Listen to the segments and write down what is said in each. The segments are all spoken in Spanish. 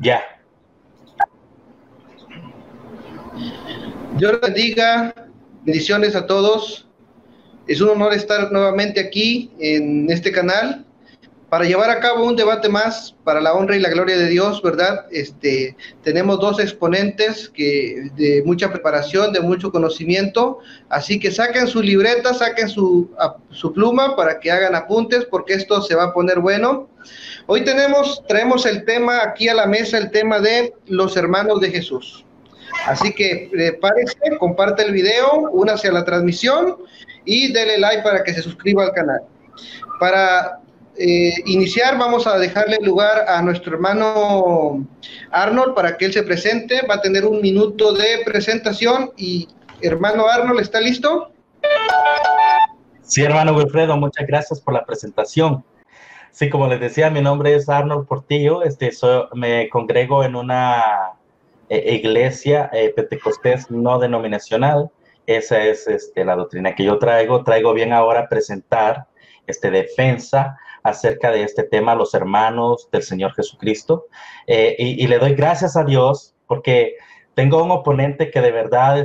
Ya. Dios les bendiga, bendiciones a todos. Es un honor estar nuevamente aquí en este canal para llevar a cabo un debate más para la honra y la gloria de Dios, ¿verdad? Tenemos dos exponentes de mucha preparación, de mucho conocimiento, así que saquen su libreta, saquen su pluma para que hagan apuntes, porque esto se va a poner bueno. Hoy traemos el tema aquí a la mesa, el tema de los hermanos de Jesús. Así que prepárese, comparte el video, únase a la transmisión y dele like para que se suscriba al canal. Para iniciar, vamos a dejarle lugar a nuestro hermano Arnold para que él se presente. Va a tener 1 minuto de presentación. Y hermano Arnold, ¿está listo? Sí, hermano Wilfredo, muchas gracias por la presentación. Sí, como les decía, mi nombre es Arnold Portillo. Me congrego en una iglesia pentecostés no denominacional. Esa es la doctrina que yo traigo. Traigo bien ahora a presentar defensa acerca de este tema, los hermanos del Señor Jesucristo. Y le doy gracias a Dios porque tengo un oponente que de verdad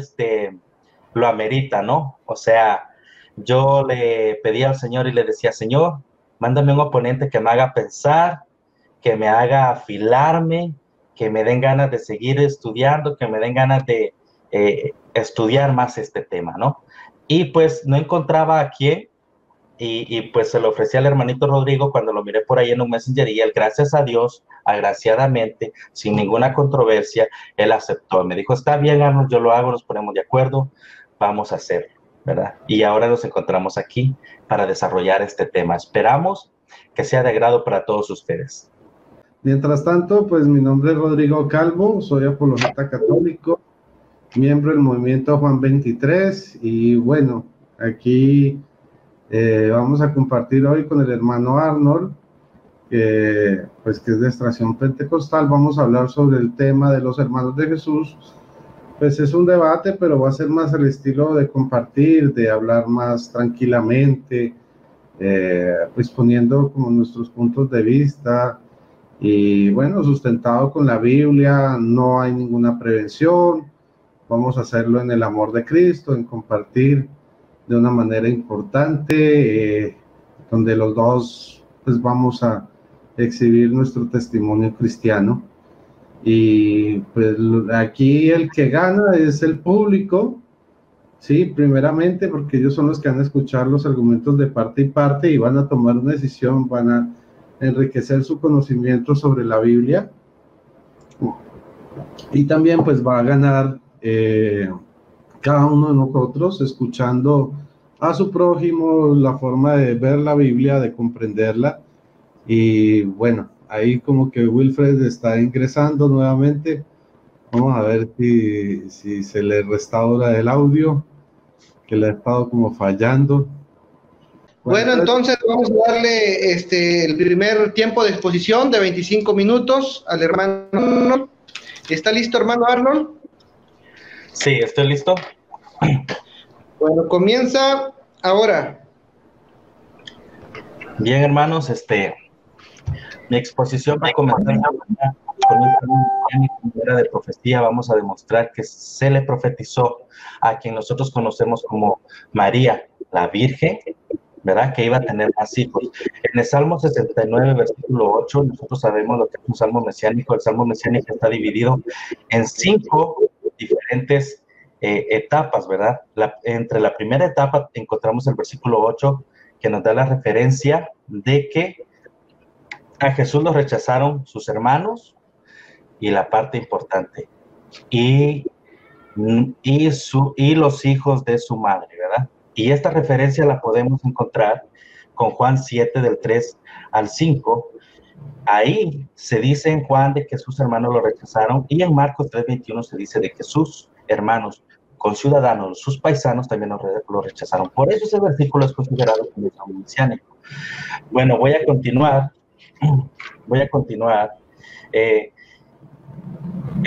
lo amerita, ¿no? O sea, yo le pedí al Señor y le decía, Señor, mándame un oponente que me haga pensar, que me haga afilarme, que me den ganas de seguir estudiando, que me den ganas de estudiar más este tema, ¿no? Y pues no encontraba a quién, y pues se lo ofrecí al hermanito Rodrigo cuando lo miré por ahí en un Messenger, y él, gracias a Dios, agraciadamente, sin ninguna controversia, él aceptó. Me dijo, está bien, Arnold, yo lo hago, nos ponemos de acuerdo, vamos a hacerlo, ¿verdad? Y ahora nos encontramos aquí para desarrollar este tema. Esperamos que sea de agrado para todos ustedes. Mientras tanto, pues mi nombre es Rodrigo Calvo, soy apologeta católico, miembro del movimiento Juan 23, y bueno, aquí vamos a compartir hoy con el hermano Arnold, que es de extracción pentecostal. Vamos a hablar sobre el tema de los hermanos de Jesús. Pues es un debate, pero va a ser más el estilo de compartir, de hablar más tranquilamente, pues poniendo como nuestros puntos de vista, y bueno, sustentado con la Biblia. No hay ninguna prevención, vamos a hacerlo en el amor de Cristo, en compartir de una manera importante, donde los dos pues vamos a exhibir nuestro testimonio cristiano. Y pues aquí el que gana es el público, sí, primeramente porque ellos son los que van a escuchar los argumentos de parte y parte y van a tomar una decisión, van a enriquecer su conocimiento sobre la Biblia, y también pues va a ganar cada uno de nosotros escuchando a su prójimo, la forma de ver la Biblia, de comprenderla. Y bueno, ahí como que Wilfred está ingresando nuevamente. Vamos a ver si se le restaura el audio, que le ha estado como fallando. Bueno, entonces vamos a darle el primer tiempo de exposición de 25 minutos al hermano Arnold. ¿Está listo, hermano Arnold? Sí, estoy listo. Bueno, comienza ahora. Bien, hermanos, mi exposición va a comenzar con un tema de profecía. Vamos a demostrar que se le profetizó a quien nosotros conocemos como María, la Virgen, ¿verdad? Que iba a tener más hijos. En el Salmo 69, versículo 8, nosotros sabemos lo que es un salmo mesiánico. El salmo mesiánico está dividido en 5 diferentes etapas, ¿verdad? Entre la primera etapa encontramos el versículo 8, que nos da la referencia de que a Jesús lo rechazaron sus hermanos, y la parte importante, y los hijos de su madre, ¿verdad? Y esta referencia la podemos encontrar con Juan 7, del 3 al 5. Ahí se dice en Juan de que sus hermanos lo rechazaron, y en Marcos 3:21 se dice de que sus hermanos conciudadanos, sus paisanos, también lo rechazaron. Por eso ese versículo es considerado como un mesiánico. Bueno, voy a continuar. El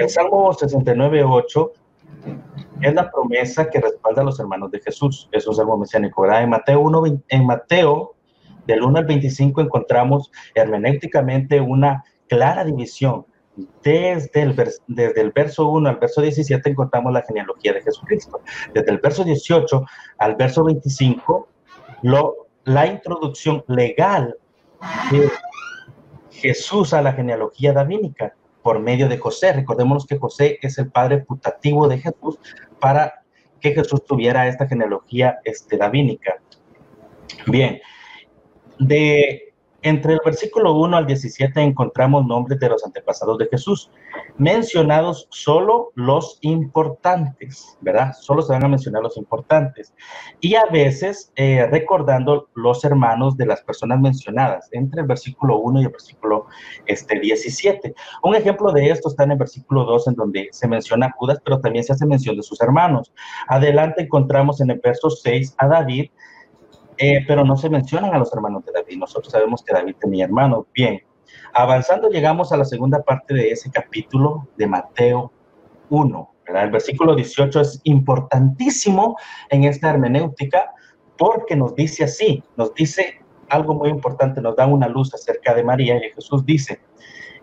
Salmo 69:8 es la promesa que respalda a los hermanos de Jesús. Es un salmo mesiánico, ¿verdad? En Mateo, del 1 al 25, encontramos hermenéuticamente una clara división desde el verso 1 al verso 17 encontramos la genealogía de Jesucristo. Desde el verso 18 al verso 25, la introducción legal de Jesús a la genealogía davídica por medio de José. Recordémonos que José es el padre putativo de Jesús para que Jesús tuviera esta genealogía davídica. Bien, entre el versículo 1 al 17 encontramos nombres de los antepasados de Jesús, mencionados solo los importantes, ¿verdad? Solo se van a mencionar los importantes. Y a veces recordando los hermanos de las personas mencionadas, entre el versículo 1 y el versículo 17. Un ejemplo de esto está en el versículo 2, en donde se menciona a Judas, pero también se hace mención de sus hermanos. Adelante encontramos en el verso 6 a David, pero no se mencionan a los hermanos de David. Nosotros sabemos que David tenía hermanos. Bien, avanzando llegamos a la segunda parte de ese capítulo de Mateo 1, ¿verdad? El versículo 18 es importantísimo en esta hermenéutica porque nos dice así, nos dice algo muy importante, nos da una luz acerca de María, y Jesús dice,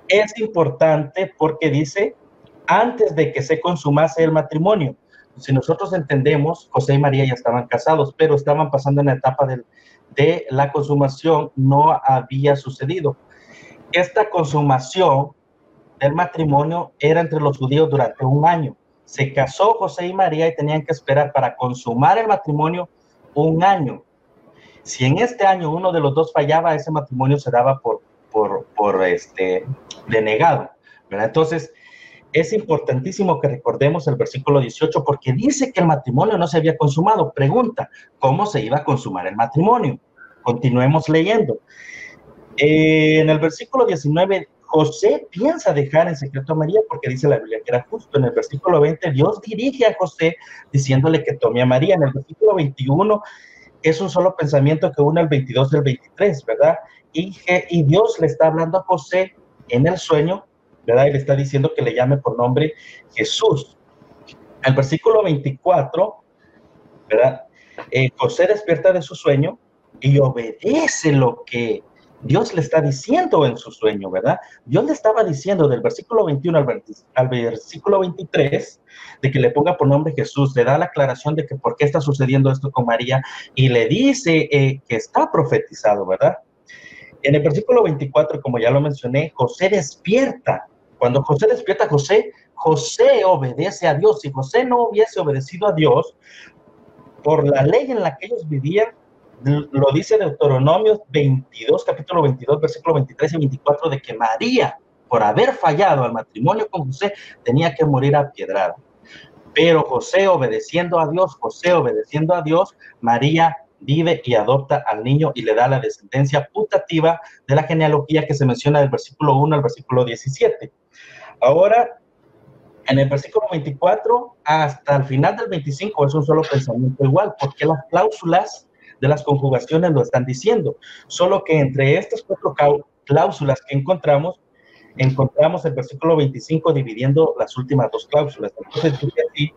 es importante porque dice, antes de que se consumase el matrimonio. Si nosotros entendemos, José y María ya estaban casados, pero estaban pasando en la etapa de la consumación, no había sucedido. Esta consumación del matrimonio era entre los judíos durante un año. Se casó José y María y tenían que esperar para consumar el matrimonio un año. Si en este año uno de los dos fallaba, ese matrimonio se daba por denegado, ¿verdad? Entonces, es importantísimo que recordemos el versículo 18 porque dice que el matrimonio no se había consumado. Pregunta, ¿cómo se iba a consumar el matrimonio? Continuemos leyendo. En el versículo 19, José piensa dejar en secreto a María porque dice la Biblia que era justo. En el versículo 20, Dios dirige a José diciéndole que tome a María. En el versículo 21, es un solo pensamiento que une el 22 y el 23, ¿verdad? Y Dios le está hablando a José en el sueño, ¿verdad? Y le está diciendo que le llame por nombre Jesús. El versículo 24, ¿verdad? José despierta de su sueño y obedece lo que Dios le está diciendo en su sueño, ¿verdad? Dios le estaba diciendo del versículo 21 al versículo 23 de que le ponga por nombre Jesús, le da la aclaración de que por qué está sucediendo esto con María y le dice que está profetizado, ¿verdad? En el versículo 24, como ya lo mencioné, José despierta. Cuando José despierta, José obedece a Dios. Si José no hubiese obedecido a Dios, por la ley en la que ellos vivían, lo dice Deuteronomio 22, capítulo 22, versículo 23 y 24, de que María, por haber fallado al matrimonio con José, tenía que morir apiedrada. Pero José obedeciendo a Dios, María vive y adopta al niño y le da la descendencia putativa de la genealogía que se menciona del versículo 1 al versículo 17. Ahora, en el versículo 24 hasta el final del 25 es un solo pensamiento igual, porque las cláusulas de las conjugaciones lo están diciendo, solo que entre estas cuatro cláusulas que encontramos el versículo 25 dividiendo las últimas dos cláusulas. Entonces, dice así,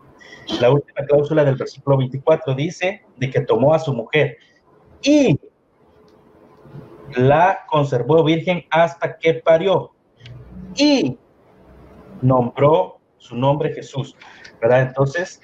la última cláusula del versículo 24 dice de que tomó a su mujer y la conservó virgen hasta que parió y nombró su nombre Jesús, ¿verdad? Entonces,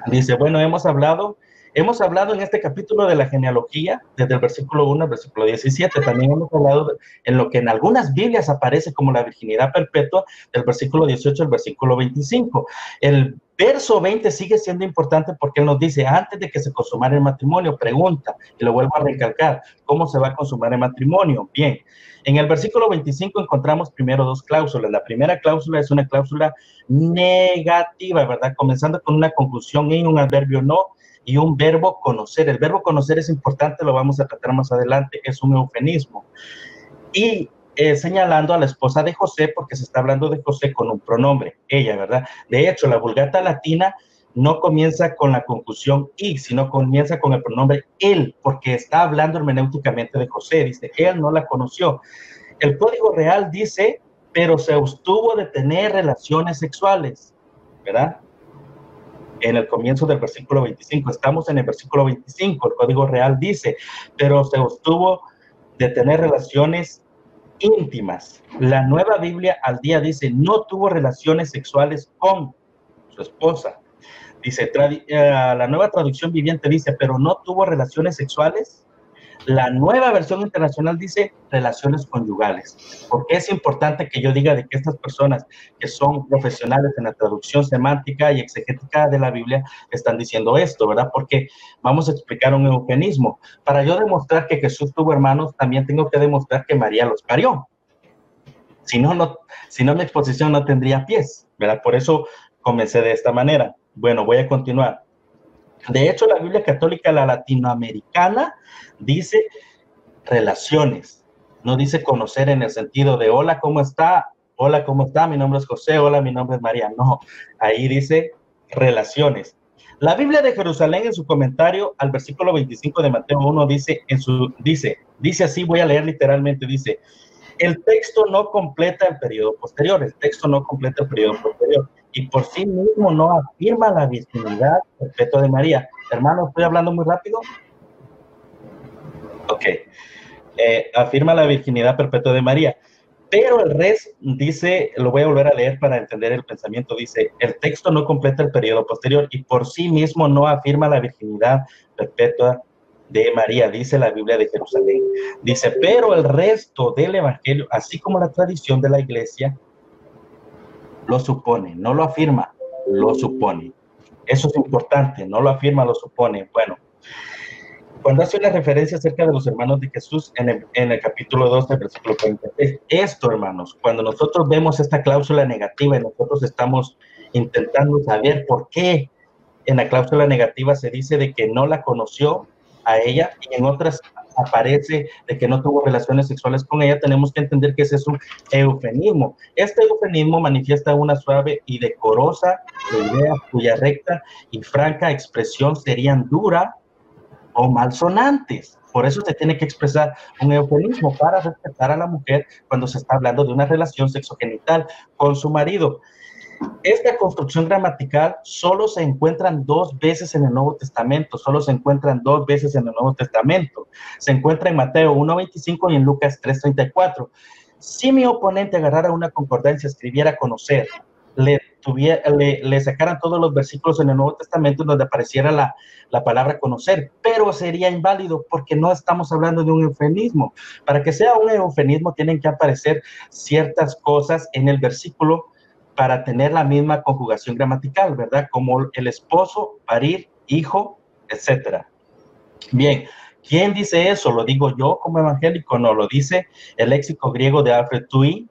dice, bueno, hemos hablado en este capítulo de la genealogía, desde el versículo 1 al versículo 17. También hemos hablado en lo que en algunas Biblias aparece como la virginidad perpetua, del versículo 18 al versículo 25. El verso 20 sigue siendo importante porque él nos dice, antes de que se consumara el matrimonio, pregunta, y lo vuelvo a recalcar, ¿cómo se va a consumar el matrimonio? Bien, en el versículo 25 encontramos primero dos cláusulas. La primera cláusula es una cláusula negativa, ¿verdad? Comenzando con una conjunción en un adverbio no, y un verbo conocer. El verbo conocer es importante, lo vamos a tratar más adelante, es un eufemismo. Y señalando a la esposa de José, porque se está hablando de José con un pronombre, ella, ¿verdad? De hecho, la Vulgata Latina no comienza con la conjunción y, sino comienza con el pronombre él, porque está hablando hermenéuticamente de José, dice, él no la conoció. El Código Real dice, pero se abstuvo de tener relaciones sexuales, ¿verdad? En el comienzo del versículo 25, estamos en el versículo 25, el Código Real dice, pero se abstuvo de tener relaciones íntimas. La Nueva Biblia al Día dice, no tuvo relaciones sexuales con su esposa. Dice, la Nueva Traducción Viviente dice, pero no tuvo relaciones sexuales. La Nueva Versión Internacional dice relaciones conyugales. ¿Por qué es importante que yo diga de que estas personas que son profesionales en la traducción semántica y exegética de la Biblia están diciendo esto, ¿verdad? Porque vamos a explicar un eufemismo. Para yo demostrar que Jesús tuvo hermanos, también tengo que demostrar que María los parió. Si no, mi exposición no tendría pies, ¿verdad? Por eso comencé de esta manera. Bueno, voy a continuar. De hecho, la Biblia católica, la latinoamericana, dice relaciones. No dice conocer en el sentido de hola, ¿cómo está? Hola, ¿cómo está? Mi nombre es José. Hola, mi nombre es María. No, ahí dice relaciones. La Biblia de Jerusalén, en su comentario al versículo 25 de Mateo 1, dice así, voy a leer literalmente, dice, el texto no completa el periodo posterior, y por sí mismo no afirma la virginidad perpetua de María. Hermano, ¿estoy hablando muy rápido? Ok. Afirma la virginidad perpetua de María. Pero el resto dice, lo voy a volver a leer para entender el pensamiento, dice, el texto no completa el periodo posterior y por sí mismo no afirma la virginidad perpetua de María, dice la Biblia de Jerusalén. Dice, pero el resto del Evangelio, así como la tradición de la Iglesia, lo supone, no lo afirma, lo supone. Eso es importante, no lo afirma, lo supone. Bueno, cuando hace una referencia acerca de los hermanos de Jesús en el capítulo 2 del versículo 46, esto, hermanos, cuando nosotros vemos esta cláusula negativa y nosotros estamos intentando saber por qué en la cláusula negativa se dice de que no la conoció a ella y en otras aparece de que no tuvo relaciones sexuales con ella, tenemos que entender que ese es un eufemismo. Este eufemismo manifiesta una suave y decorosa idea cuya recta y franca expresión serían dura o malsonantes. Por eso se tiene que expresar un eufemismo para respetar a la mujer cuando se está hablando de una relación sexogenital con su marido. Esta construcción gramatical solo se encuentran 2 veces en el Nuevo Testamento, Se encuentra en Mateo 1:25 y en Lucas 3:34. Si mi oponente agarrara una concordancia, escribiera conocer, le sacaran todos los versículos en el Nuevo Testamento donde apareciera la palabra conocer, pero sería inválido porque no estamos hablando de un eufemismo. Para que sea un eufemismo tienen que aparecer ciertas cosas en el versículo para tener la misma conjugación gramatical, ¿verdad? Como el esposo, parir, hijo, etcétera. Bien, ¿quién dice eso? ¿Lo digo yo como evangélico? No, lo dice el léxico griego de Alfred Touy.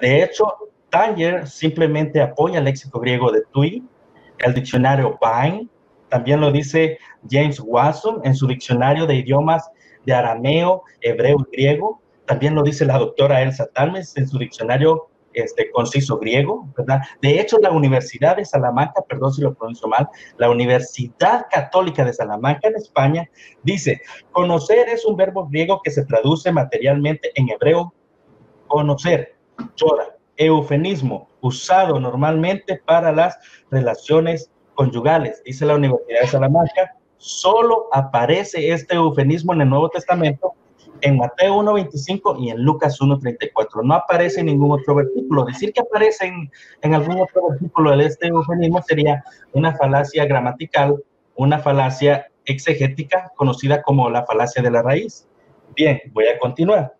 De hecho, Tanger simplemente apoya el léxico griego de Touy, el diccionario Vine, también lo dice James Watson en su diccionario de idiomas de arameo, hebreo y griego, también lo dice la doctora Elsa Talmes en su diccionario conciso griego, ¿verdad? De hecho, la Universidad de Salamanca, perdón si lo pronuncio mal, la Universidad Católica de Salamanca en España, dice, conocer es un verbo griego que se traduce materialmente en hebreo, conocer, chora, eufemismo, usado normalmente para las relaciones conyugales, dice la Universidad de Salamanca, solo aparece este eufemismo en el Nuevo Testamento en Mateo 1:25 y en Lucas 1:34. No aparece en ningún otro versículo. Decir que aparece en algún otro versículo de este eufemismo sería una falacia gramatical, una falacia exegética conocida como la falacia de la raíz. Bien, voy a continuar.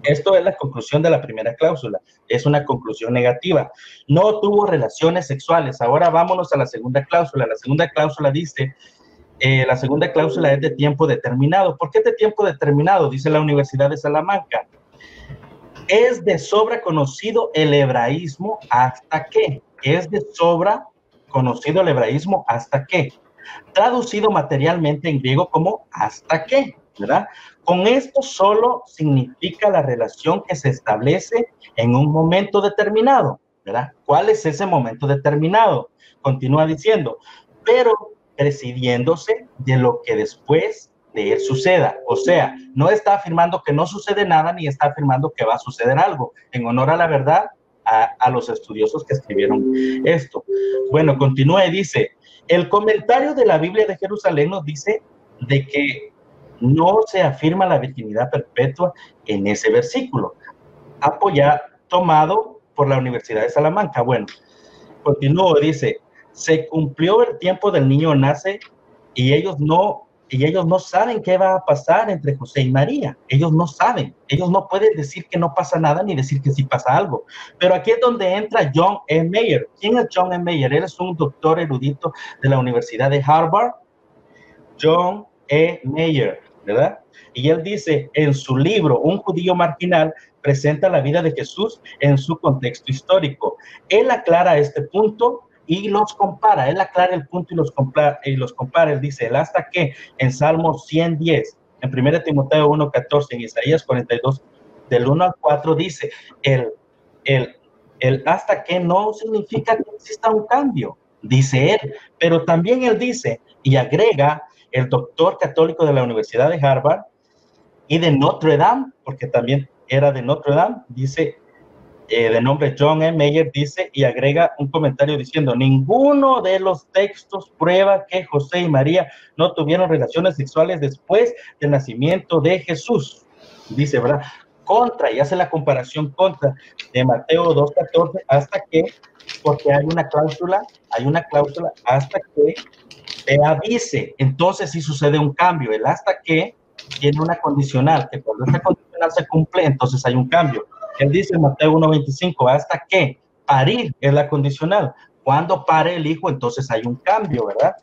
Esto es la conclusión de la primera cláusula. Es una conclusión negativa. No tuvo relaciones sexuales. Ahora vámonos a la segunda cláusula. La segunda cláusula dice... la segunda cláusula es de tiempo determinado. ¿Por qué de tiempo determinado? Dice la Universidad de Salamanca. Es de sobra conocido el hebraísmo hasta que. Es de sobra conocido el hebraísmo hasta que. Traducido materialmente en griego como hasta que, ¿verdad? Con esto solo significa la relación que se establece en un momento determinado, ¿verdad? ¿Cuál es ese momento determinado? Continúa diciendo, pero presidiéndose de lo que después de él suceda. O sea, no está afirmando que no sucede nada ni está afirmando que va a suceder algo. En honor a la verdad, a los estudiosos que escribieron esto. Bueno, continúa y dice, el comentario de la Biblia de Jerusalén nos dice de que no se afirma la virginidad perpetua en ese versículo, tomado por la Universidad de Salamanca. Bueno, continúo, dice, se cumplió el tiempo del niño nace y ellos no saben qué va a pasar entre José y María. Ellos no saben, ellos no pueden decir que no pasa nada ni decir que sí pasa algo. Pero aquí es donde entra John E. Mayer. ¿Quién es John E. Mayer? Él es un doctor erudito de la Universidad de Harvard. John E. Mayer, ¿verdad? Y él dice en su libro, Un judío marginal presenta la vida de Jesús en su contexto histórico. Él aclara este punto y los compara. Él aclara el punto y los compara. Él dice, el hasta que en Salmos 110, en 1 Timoteo 1:14, en Isaías 42, del 1 al 4, dice, el hasta que no significa que exista un cambio, dice él. Pero también él dice, y agrega, el doctor católico de la Universidad de Harvard y de Notre Dame, porque también era de Notre Dame, dice, de nombre John E. Mayer, dice, y agrega un comentario diciendo, ninguno de los textos prueba que José y María no tuvieron relaciones sexuales después del nacimiento de Jesús, dice, ¿verdad? Y hace la comparación contra de Mateo 2:14, hasta que, porque hay una cláusula, hasta que te avise. Entonces sí sucede un cambio. El hasta que tiene una condicional, que cuando esta condicional se cumple, entonces hay un cambio. Él dice en Mateo 1:25, hasta que parir es la condicional. Cuando pare el hijo, entonces hay un cambio, ¿verdad?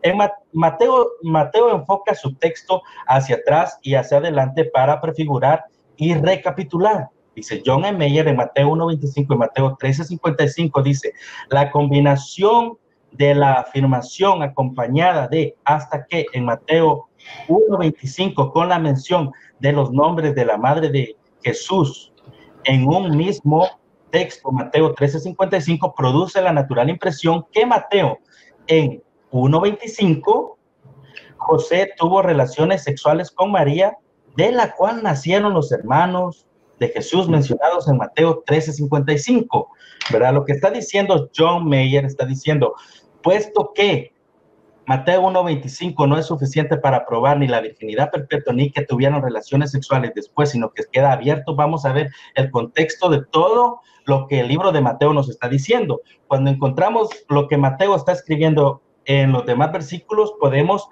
En Mateo enfoca su texto hacia atrás y hacia adelante para prefigurar y recapitular. Dice John E. Mayer en Mateo 1:25 y Mateo 13:55, dice, la combinación de la afirmación acompañada de hasta que en Mateo 1:25 con la mención de los nombres de la madre de Jesús en un mismo texto, Mateo 13:55, produce la natural impresión que Mateo en 1:25 José tuvo relaciones sexuales con María, de la cual nacieron los hermanos de Jesús mencionados en Mateo 13:55, ¿verdad? Lo que está diciendo John Mayer, está diciendo, puesto que Mateo 1:25 no es suficiente para probar ni la virginidad perpetua ni que tuvieron relaciones sexuales después, sino que queda abierto, vamos a ver el contexto de todo lo que el libro de Mateo nos está diciendo. Cuando encontramos lo que Mateo está escribiendo en los demás versículos, podemos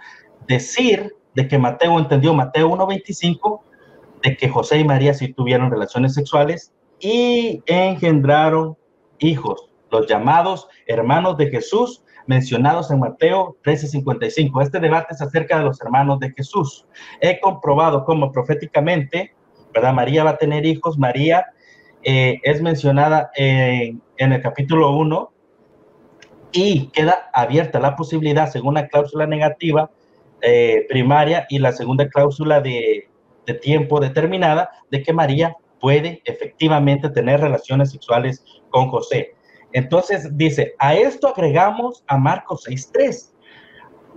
decir de que Mateo entendió Mateo 1:25, de que José y María sí tuvieron relaciones sexuales y engendraron hijos, los llamados hermanos de Jesús, mencionados en Mateo 13:55. Este debate es acerca de los hermanos de Jesús. He comprobado cómo proféticamente, ¿verdad? María va a tener hijos. María es mencionada en el capítulo 1 y queda abierta la posibilidad, según la cláusula negativa primaria y la segunda cláusula de tiempo determinada, de que María puede efectivamente tener relaciones sexuales con José. Entonces dice, a esto agregamos a Marcos 6:3.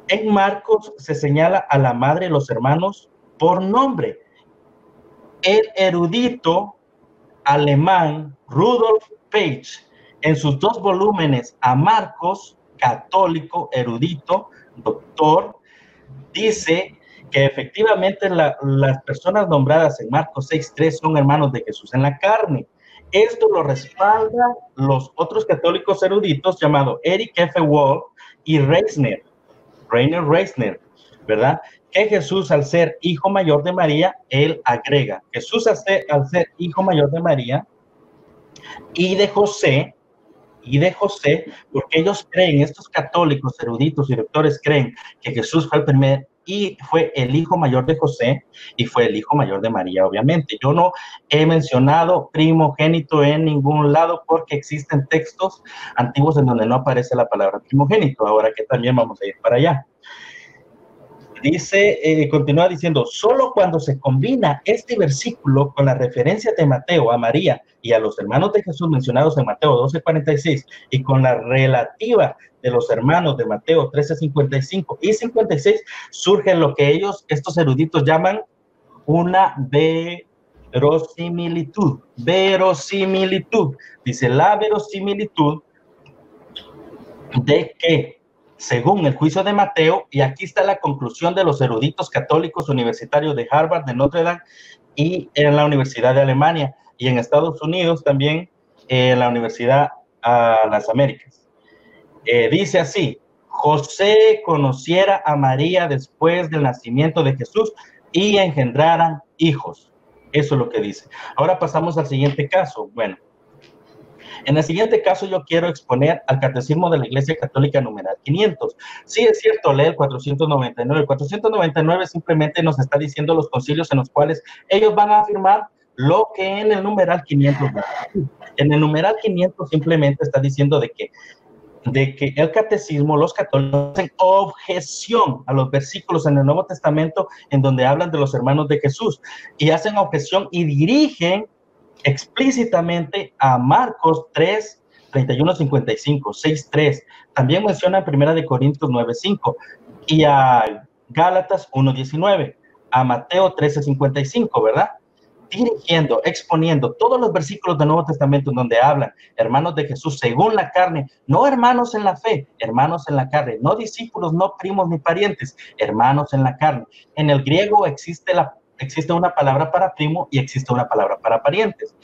En Marcos se señala a la madre de los hermanos por nombre. El erudito alemán Rudolf Page, en sus 2 volúmenes a Marcos, católico, erudito, doctor, dice que efectivamente las personas nombradas en Marcos 6:3 son hermanos de Jesús en la carne. Esto lo respaldan los otros católicos eruditos llamados Eric F. Wolf y Rainer Reisner, ¿verdad? Que Jesús, al ser hijo mayor de María, él agrega, Jesús al ser hijo mayor de María y de José, porque ellos creen, estos católicos eruditos y doctores creen que Jesús fue el primer y fue el hijo mayor de José y fue el hijo mayor de María, obviamente. Yo no he mencionado primogénito en ningún lado porque existen textos antiguos en donde no aparece la palabra primogénito, ahora que también vamos a ir para allá. Dice, continúa diciendo, solo cuando se combina este versículo con la referencia de Mateo a María y a los hermanos de Jesús mencionados en Mateo 12:46 y con la relativa de los hermanos de Mateo 13:55 y 56, surge lo que estos eruditos llaman una verosimilitud. Dice, la verosimilitud de que según el juicio de Mateo, y aquí está la conclusión de los eruditos católicos universitarios de Harvard, de Notre Dame, y en la Universidad de Alemania, y en Estados Unidos también, en la Universidad a las Américas. Dice así: José conociera a María después del nacimiento de Jesús y engendraran hijos. Eso es lo que dice. Ahora pasamos al siguiente caso. Bueno, en el siguiente caso yo quiero exponer al Catecismo de la Iglesia Católica numeral 500. Sí, es cierto, lee el 499. El 499 simplemente nos está diciendo los concilios en los cuales ellos van a afirmar lo que en el numeral 500 va. En el numeral 500 simplemente está diciendo de que el catecismo, los católicos hacen objeción a los versículos en el Nuevo Testamento en donde hablan de los hermanos de Jesús, y hacen objeción y dirigen explícitamente a Marcos 3, 31, 55, 6, 3. También menciona en 1 Corintios 9, 5 y a Gálatas 1, 19, a Mateo 13, 55, ¿verdad? Dirigiendo, exponiendo todos los versículos del Nuevo Testamento en donde hablan hermanos de Jesús según la carne, no hermanos en la fe, hermanos en la carne, no discípulos, no primos ni parientes, hermanos en la carne. En el griego existe una palabra para primo y existe una palabra para parientes.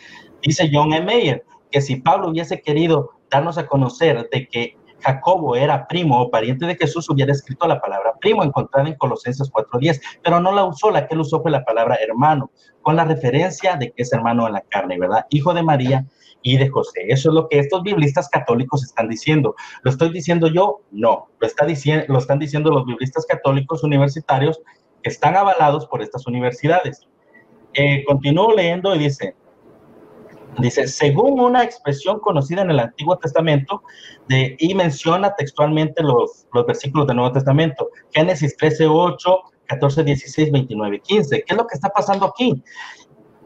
Dice John E. Mayer que si Pablo hubiese querido darnos a conocer de que Jacobo era primo o pariente de Jesús, hubiera escrito la palabra primo encontrada en Colosenses 4:10, pero no la usó. La que él usó fue la palabra hermano, con la referencia de que es hermano en la carne, ¿verdad? Hijo de María y de José. Eso es lo que estos biblistas católicos están diciendo. ¿Lo estoy diciendo yo? No. Lo están diciendo los biblistas católicos universitarios que están avalados por estas universidades. Continúo leyendo y dice, según una expresión conocida en el Antiguo Testamento, y menciona textualmente los versículos del Nuevo Testamento, Génesis 13, 8, 14, 16, 29, 15. ¿Qué es lo que está pasando aquí?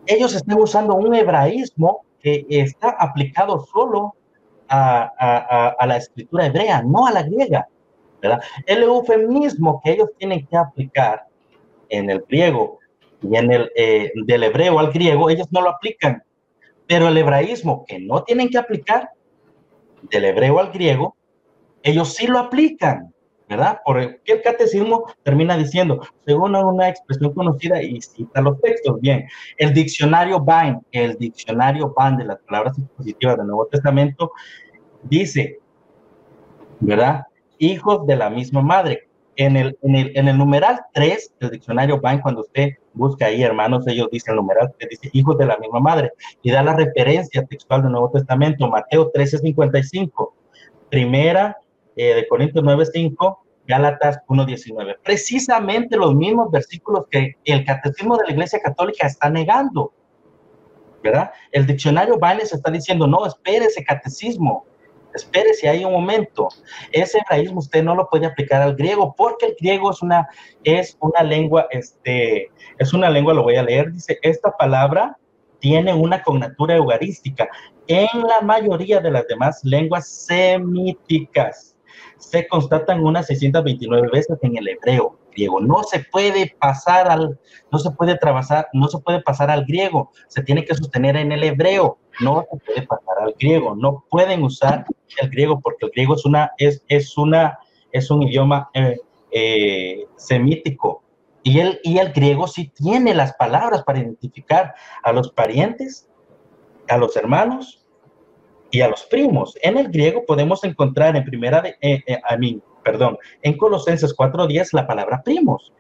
Ellos están usando un hebraísmo que está aplicado solo a la escritura hebrea, no a la griega, ¿verdad? El eufemismo que ellos tienen que aplicar en el griego y en del hebreo al griego, ellos no lo aplican. Pero el hebraísmo que no tienen que aplicar del hebreo al griego, ellos sí lo aplican, ¿verdad? Porque el catecismo termina diciendo, según una expresión conocida, y cita los textos. Bien, el diccionario Bain de las palabras expositivas del Nuevo Testamento, dice, ¿verdad? Hijos de la misma madre. En el numeral 3 del diccionario Bain, cuando usted busca ahí, hermanos, ellos dicen el numeral 3, dice hijos de la misma madre, y da la referencia textual del Nuevo Testamento, Mateo 13, 55, primera de Corintios 9, 5, Gálatas 1, 19. Precisamente los mismos versículos que el catecismo de la Iglesia Católica está negando, ¿verdad? El diccionario Bain les está diciendo, no, espérese, catecismo, espérese ahí un momento. Ese hebraísmo usted no lo puede aplicar al griego, porque el griego es una lengua, lo voy a leer, dice, esta palabra tiene una cognatura eugarística. En la mayoría de las demás lenguas semíticas se constatan unas 629 veces en el hebreo griego. No se puede pasar al griego, se tiene que sostener en el hebreo, no se puede pasar al griego, no pueden usar el griego porque el griego es un idioma semítico, y el griego sí tiene las palabras para identificar a los parientes, a los hermanos y a los primos. En el griego podemos encontrar en Colosenses 4:10 la palabra primos.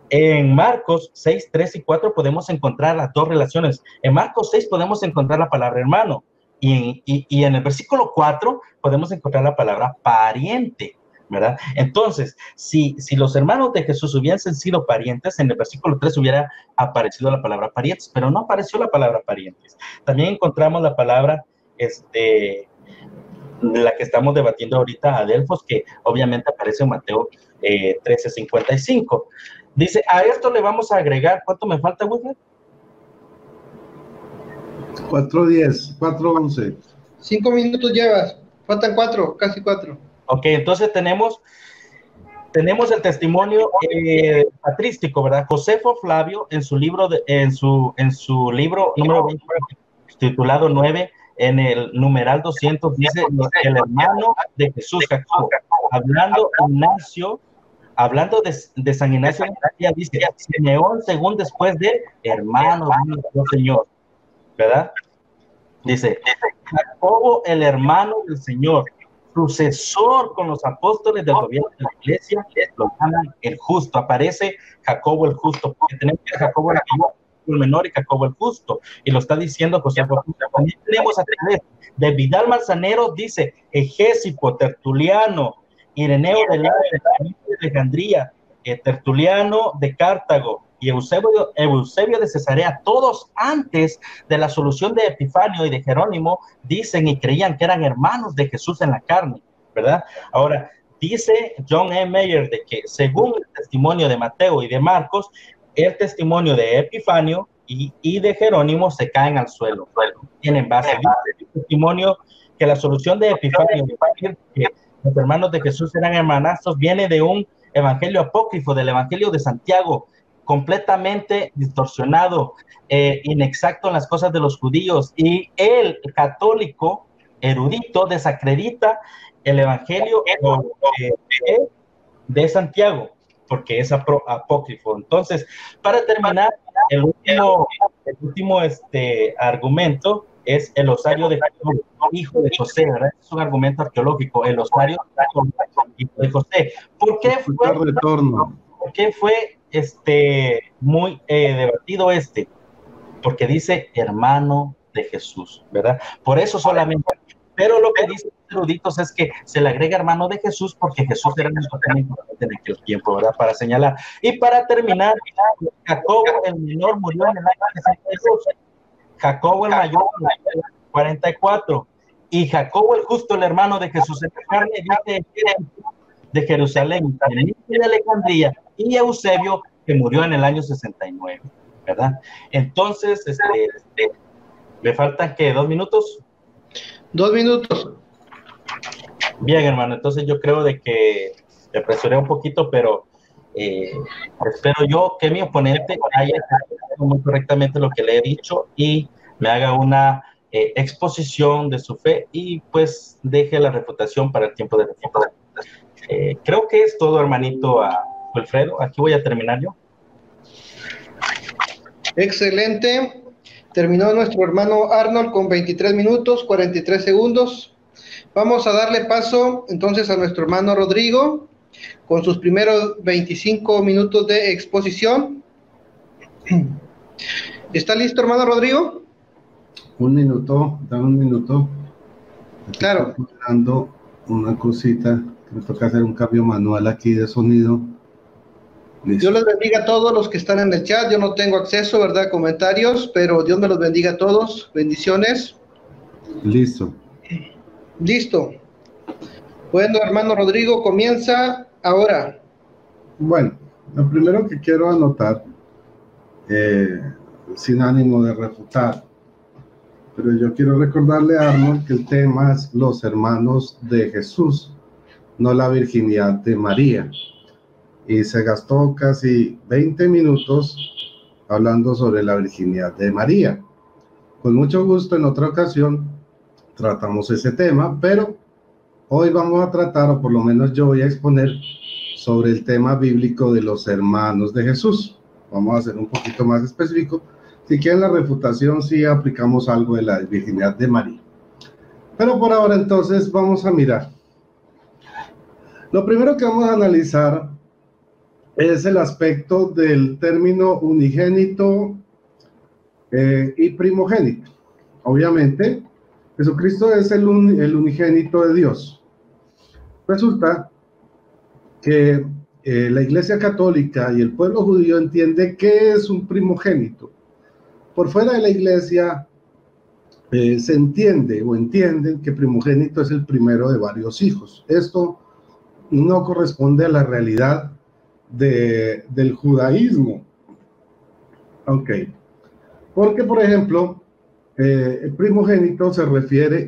En Marcos 6, 3 y 4 podemos encontrar las dos relaciones. En Marcos 6 podemos encontrar la palabra hermano, y en el versículo 4 podemos encontrar la palabra pariente, ¿verdad? Entonces, si los hermanos de Jesús hubiesen sido parientes, en el versículo 3 hubiera aparecido la palabra parientes, pero no apareció la palabra parientes. También encontramos la palabra la que estamos debatiendo ahorita, adelfos, que obviamente aparece en Mateo 13:55. Dice, a esto le vamos a agregar, ¿cuánto me falta, Wilfred? 4:10, 4:11. 5 minutos llevas, faltan 4, casi 4. Ok, entonces tenemos el testimonio patrístico, ¿verdad? Josefo Flavio, en su libro número 20, titulado 9, en el numeral 200, dice el hermano de Jesús, Jacobo. hablando de San Ignacio de Antioquía, dice, Simeón según después de hermano de nuestro Señor, ¿verdad? Dice, Jacobo el hermano del Señor, sucesor con los apóstoles del gobierno de la iglesia, lo llaman el justo. Aparece Jacobo el justo, porque tenemos que Jacobo el menor y Jacobo el justo, y lo está diciendo José. También tenemos a través de Vidal Manzanero, dice Egésipo, Tertuliano, Ireneo de Alejandría, Tertuliano de Cartago y Eusebio de Cesarea, todos antes de la solución de Epifanio y de Jerónimo, dicen y creían que eran hermanos de Jesús en la carne, ¿verdad? Ahora, dice John E. Mayer de que según el testimonio de Mateo y de Marcos, el testimonio de Epifanio y de Jerónimo se caen al suelo. Tienen base. Dice el testimonio que la solución de Epifanio, que los hermanos de Jesús eran hermanastros, viene de un evangelio apócrifo, del evangelio de Santiago, completamente distorsionado, inexacto en las cosas de los judíos, y el católico erudito desacredita el evangelio de Santiago, porque es apócrifo. Entonces, para terminar, el último argumento es el osario de Jacob, hijo de José, ¿verdad? Es un argumento arqueológico, el osario hijo de José. ¿Por qué fue muy debatido porque dice hermano de Jesús, ¿verdad? Por eso solamente, pero lo que dicen los eruditos es que se le agrega hermano de Jesús porque Jesús era muy importante en aquel tiempo, ¿verdad? Para señalar. Y para terminar, Jacobo el menor murió en el año 62, Jacobo el mayor en el año 44, y Jacobo el justo, el hermano de Jesús en la carne, dice de Jerusalén, de Alejandría, y Eusebio, que murió en el año 69, ¿verdad? Entonces, ¿me faltan qué? ¿2 minutos? 2 minutos. Bien, hermano, entonces yo creo de que me apresuré un poquito, pero espero yo que mi oponente haya entendido muy correctamente lo que le he dicho y me haga una exposición de su fe y pues deje la refutación para el tiempo de refutación. Creo que es todo, hermanito Wilfredo. Aquí voy a terminar yo. Excelente. Terminó nuestro hermano Arnold con 23 minutos, 43 segundos. Vamos a darle paso entonces a nuestro hermano Rodrigo con sus primeros 25 minutos de exposición. ¿Está listo, hermano Rodrigo? Un minuto, dame un minuto. Claro. Estoy dando una cosita, me toca hacer un cambio manual aquí de sonido. Listo. Dios les bendiga a todos los que están en el chat. Yo no tengo acceso, ¿verdad? Comentarios, pero Dios me los bendiga a todos. Bendiciones. Listo. Listo. Bueno, hermano Rodrigo, comienza ahora. Bueno, lo primero que quiero anotar, sin ánimo de refutar, pero yo quiero recordarle a Arnold que el tema es los hermanos de Jesús, no la virginidad de María. Y se gastó casi 20 minutos hablando sobre la virginidad de María. Con mucho gusto, en otra ocasión, tratamos ese tema, pero hoy vamos a tratar, o por lo menos yo voy a exponer, sobre el tema bíblico de los hermanos de Jesús. Vamos a ser un poquito más específico. Si quieren la refutación, sí aplicamos algo de la virginidad de María. Pero por ahora, entonces, vamos a mirar. Lo primero que vamos a analizar es el aspecto del término unigénito y primogénito. Obviamente, Jesucristo es el unigénito de Dios. Resulta que la Iglesia Católica y el pueblo judío entiende qué es un primogénito. Por fuera de la Iglesia se entiende o entienden que primogénito es el primero de varios hijos. Esto no corresponde a la realidad del judaísmo. Ok. Porque, por ejemplo, el primogénito se refiere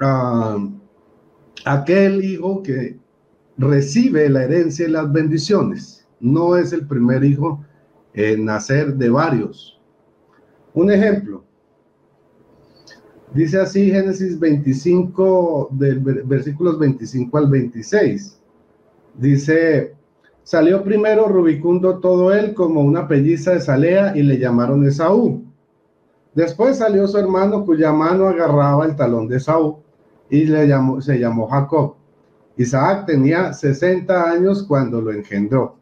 a aquel hijo que recibe la herencia y las bendiciones. No es el primer hijo en nacer de varios. Un ejemplo. Dice así Génesis 25, versículos 25 al 26. Dice, salió primero rubicundo todo él como una pelliza de salea y le llamaron Esaú. Después salió su hermano cuya mano agarraba el talón de Esaú y se llamó Jacob. Isaac tenía 60 años cuando lo engendró.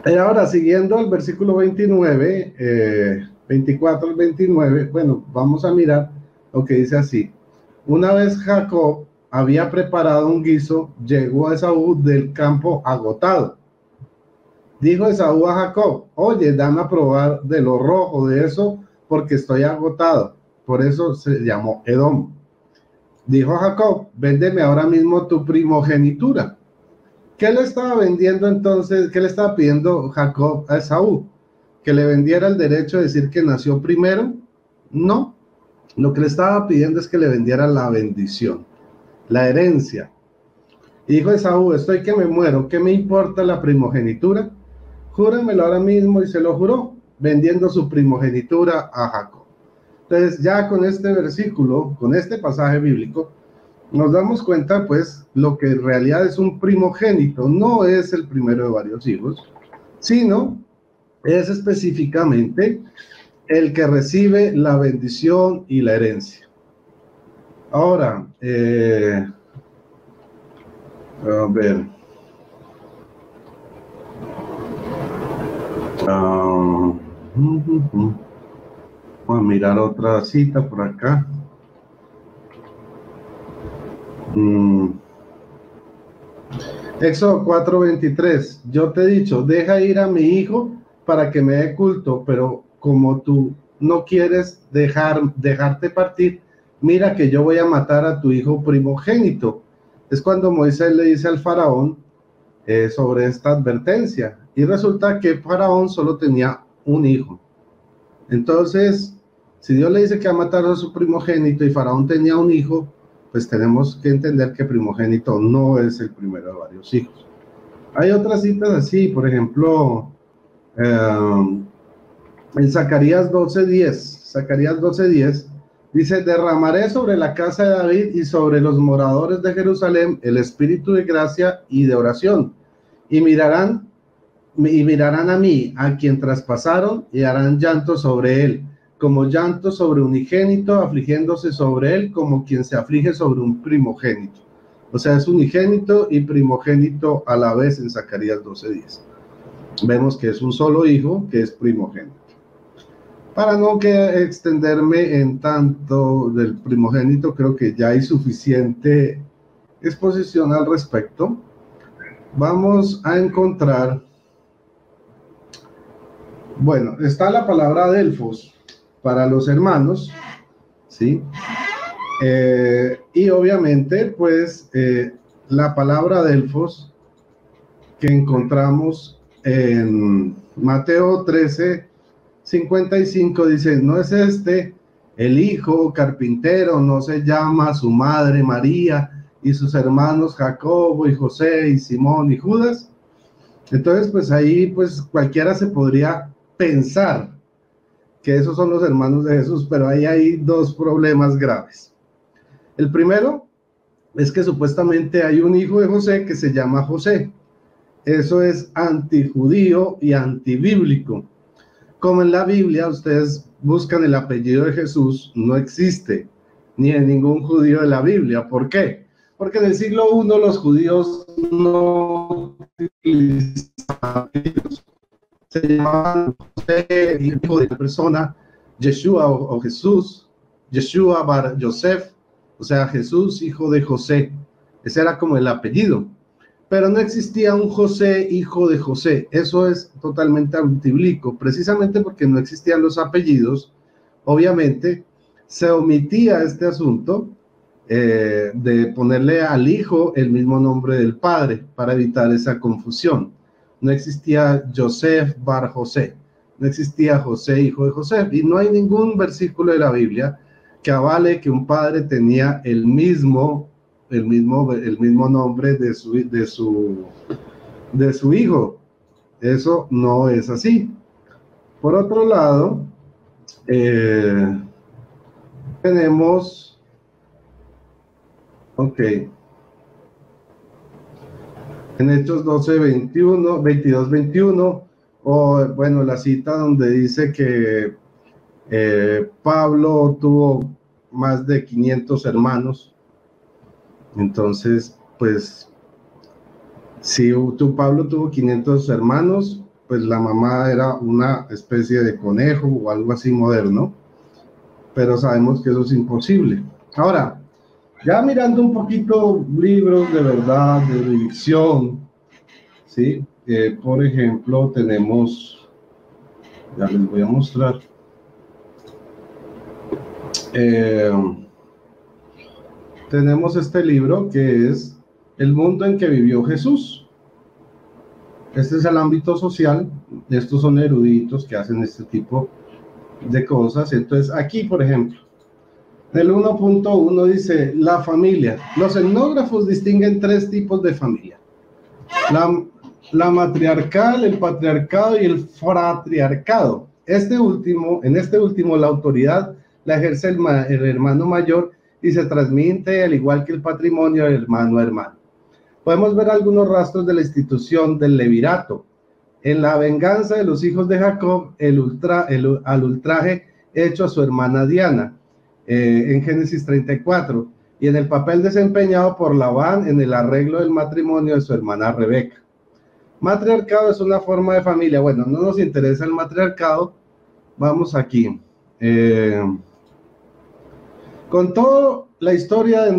Y ahora, siguiendo el versículo 29, 24 al 29, bueno, vamos a mirar lo que dice así. Una vez Jacob había preparado un guiso, llegó a Esaú del campo agotado. Dijo Esaú a Jacob, oye, dame a probar de lo rojo de eso, porque estoy agotado. Por eso se llamó Edom. Dijo Jacob, véndeme ahora mismo tu primogenitura. ¿Qué le estaba vendiendo entonces? ¿Qué le estaba pidiendo Jacob a Esaú? ¿Que le vendiera el derecho de decir que nació primero? No. Lo que le estaba pidiendo es que le vendiera la bendición, la herencia. Y dijo Esaú, estoy que me muero, ¿qué me importa la primogenitura? Júramelo ahora mismo, y se lo juró, vendiendo su primogenitura a Jacob. Entonces, ya con este versículo, con este pasaje bíblico, nos damos cuenta, pues, lo que en realidad es un primogénito, no es el primero de varios hijos, sino es específicamente el que recibe la bendición y la herencia. Ahora, a ver. Vamos a mirar otra cita por acá. Éxodo 4:23. Yo te he dicho, deja ir a mi hijo para que me dé culto, pero como tú no quieres dejarte partir, mira que yo voy a matar a tu hijo primogénito. Es cuando Moisés le dice al faraón sobre esta advertencia, y resulta que faraón solo tenía un hijo. Entonces, si Dios le dice que va a matar a su primogénito y faraón tenía un hijo, pues tenemos que entender que primogénito no es el primero de varios hijos. Hay otras citas así, por ejemplo, en Zacarías 12:10 dice, derramaré sobre la casa de David y sobre los moradores de Jerusalén el espíritu de gracia y de oración, y mirarán a mí, a quien traspasaron, y harán llanto sobre él, como llanto sobre un unigénito, afligiéndose sobre él como quien se aflige sobre un primogénito. O sea, es unigénito y primogénito a la vez en Zacarías 12:10. Vemos que es un solo hijo que es primogénito. Para no extenderme en tanto del primogénito, creo que ya hay suficiente exposición al respecto. Vamos a encontrar, bueno, está la palabra Delfos para los hermanos, ¿sí? Y obviamente, pues, la palabra Delfos que encontramos en Mateo 13:55 dice, ¿no es este el hijo carpintero? ¿No se llama su madre María y sus hermanos Jacobo y José y Simón y Judas? Entonces, pues ahí, pues cualquiera se podría pensar que esos son los hermanos de Jesús, pero ahí hay dos problemas graves. El primero es que supuestamente hay un hijo de José que se llama José. Eso es antijudío y antibíblico. Como en la Biblia ustedes buscan el apellido de Jesús, no existe ni en ningún judío de la Biblia. ¿Por qué? Porque en el siglo I los judíos no utilizaban apellidos. Se llamaban José, hijo de la persona, Yeshua o Jesús, Yeshua bar Yosef, o sea, Jesús, hijo de José. Ese era como el apellido. Pero no existía un José, hijo de José. Eso es totalmente antibíblico, precisamente porque no existían los apellidos. Obviamente, se omitía este asunto de ponerle al hijo el mismo nombre del padre para evitar esa confusión. No existía Joseph bar José, no existía José, hijo de José, y no hay ningún versículo de la Biblia que avale que un padre tenía el mismo nombre de su hijo. Eso no es así. Por otro lado, tenemos, ok, en Hechos 12, 21, 22, 21, o bueno, la cita donde dice que Pablo tuvo más de 500 hermanos. Entonces, pues, si Pablo tuvo 500 hermanos, pues la mamá era una especie de conejo o algo así moderno, pero sabemos que eso es imposible. Ahora, ya mirando un poquito libros de verdad, de ficción, ¿sí? Por ejemplo, tenemos, ya les voy a mostrar, tenemos este libro que es El mundo en que vivió Jesús. Este es el ámbito social, estos son eruditos que hacen este tipo de cosas. Entonces aquí, por ejemplo, el 1.1 dice la familia. Los etnógrafos distinguen 3 tipos de familia: la matriarcal, el patriarcado y el fratriarcado. En este último la autoridad la ejerce el hermano mayor y se transmite al igual que el patrimonio de hermano a hermano. Podemos ver algunos rastros de la institución del levirato en la venganza de los hijos de Jacob al ultraje hecho a su hermana Diana, en Génesis 34, y en el papel desempeñado por Labán en el arreglo del matrimonio de su hermana Rebeca. Matriarcado es una forma de familia. Bueno, no nos interesa el matriarcado. Vamos aquí. Con todo, la historia de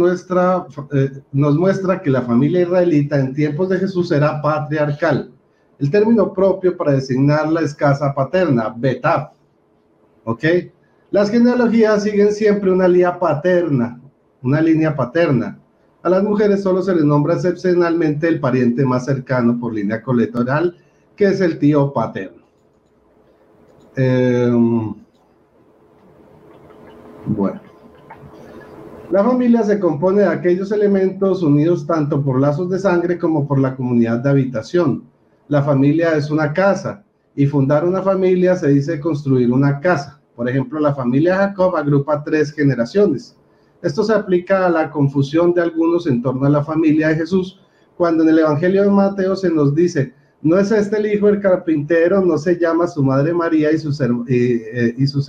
nos muestra que la familia israelita en tiempos de Jesús era patriarcal. El término propio para designarla es casa paterna, betaf. ¿Ok? Las genealogías siguen siempre una línea paterna. A las mujeres solo se les nombra excepcionalmente el pariente más cercano por línea coletorial, que es el tío paterno. Bueno. La familia se compone de aquellos elementos unidos tanto por lazos de sangre como por la comunidad de habitación. La familia es una casa, y fundar una familia se dice construir una casa. Por ejemplo, la familia de Jacob agrupa 3 generaciones. Esto se aplica a la confusión de algunos en torno a la familia de Jesús, cuando en el Evangelio de Mateo se nos dice: ¿no es este el hijo del carpintero? ¿No se llama su madre María y sus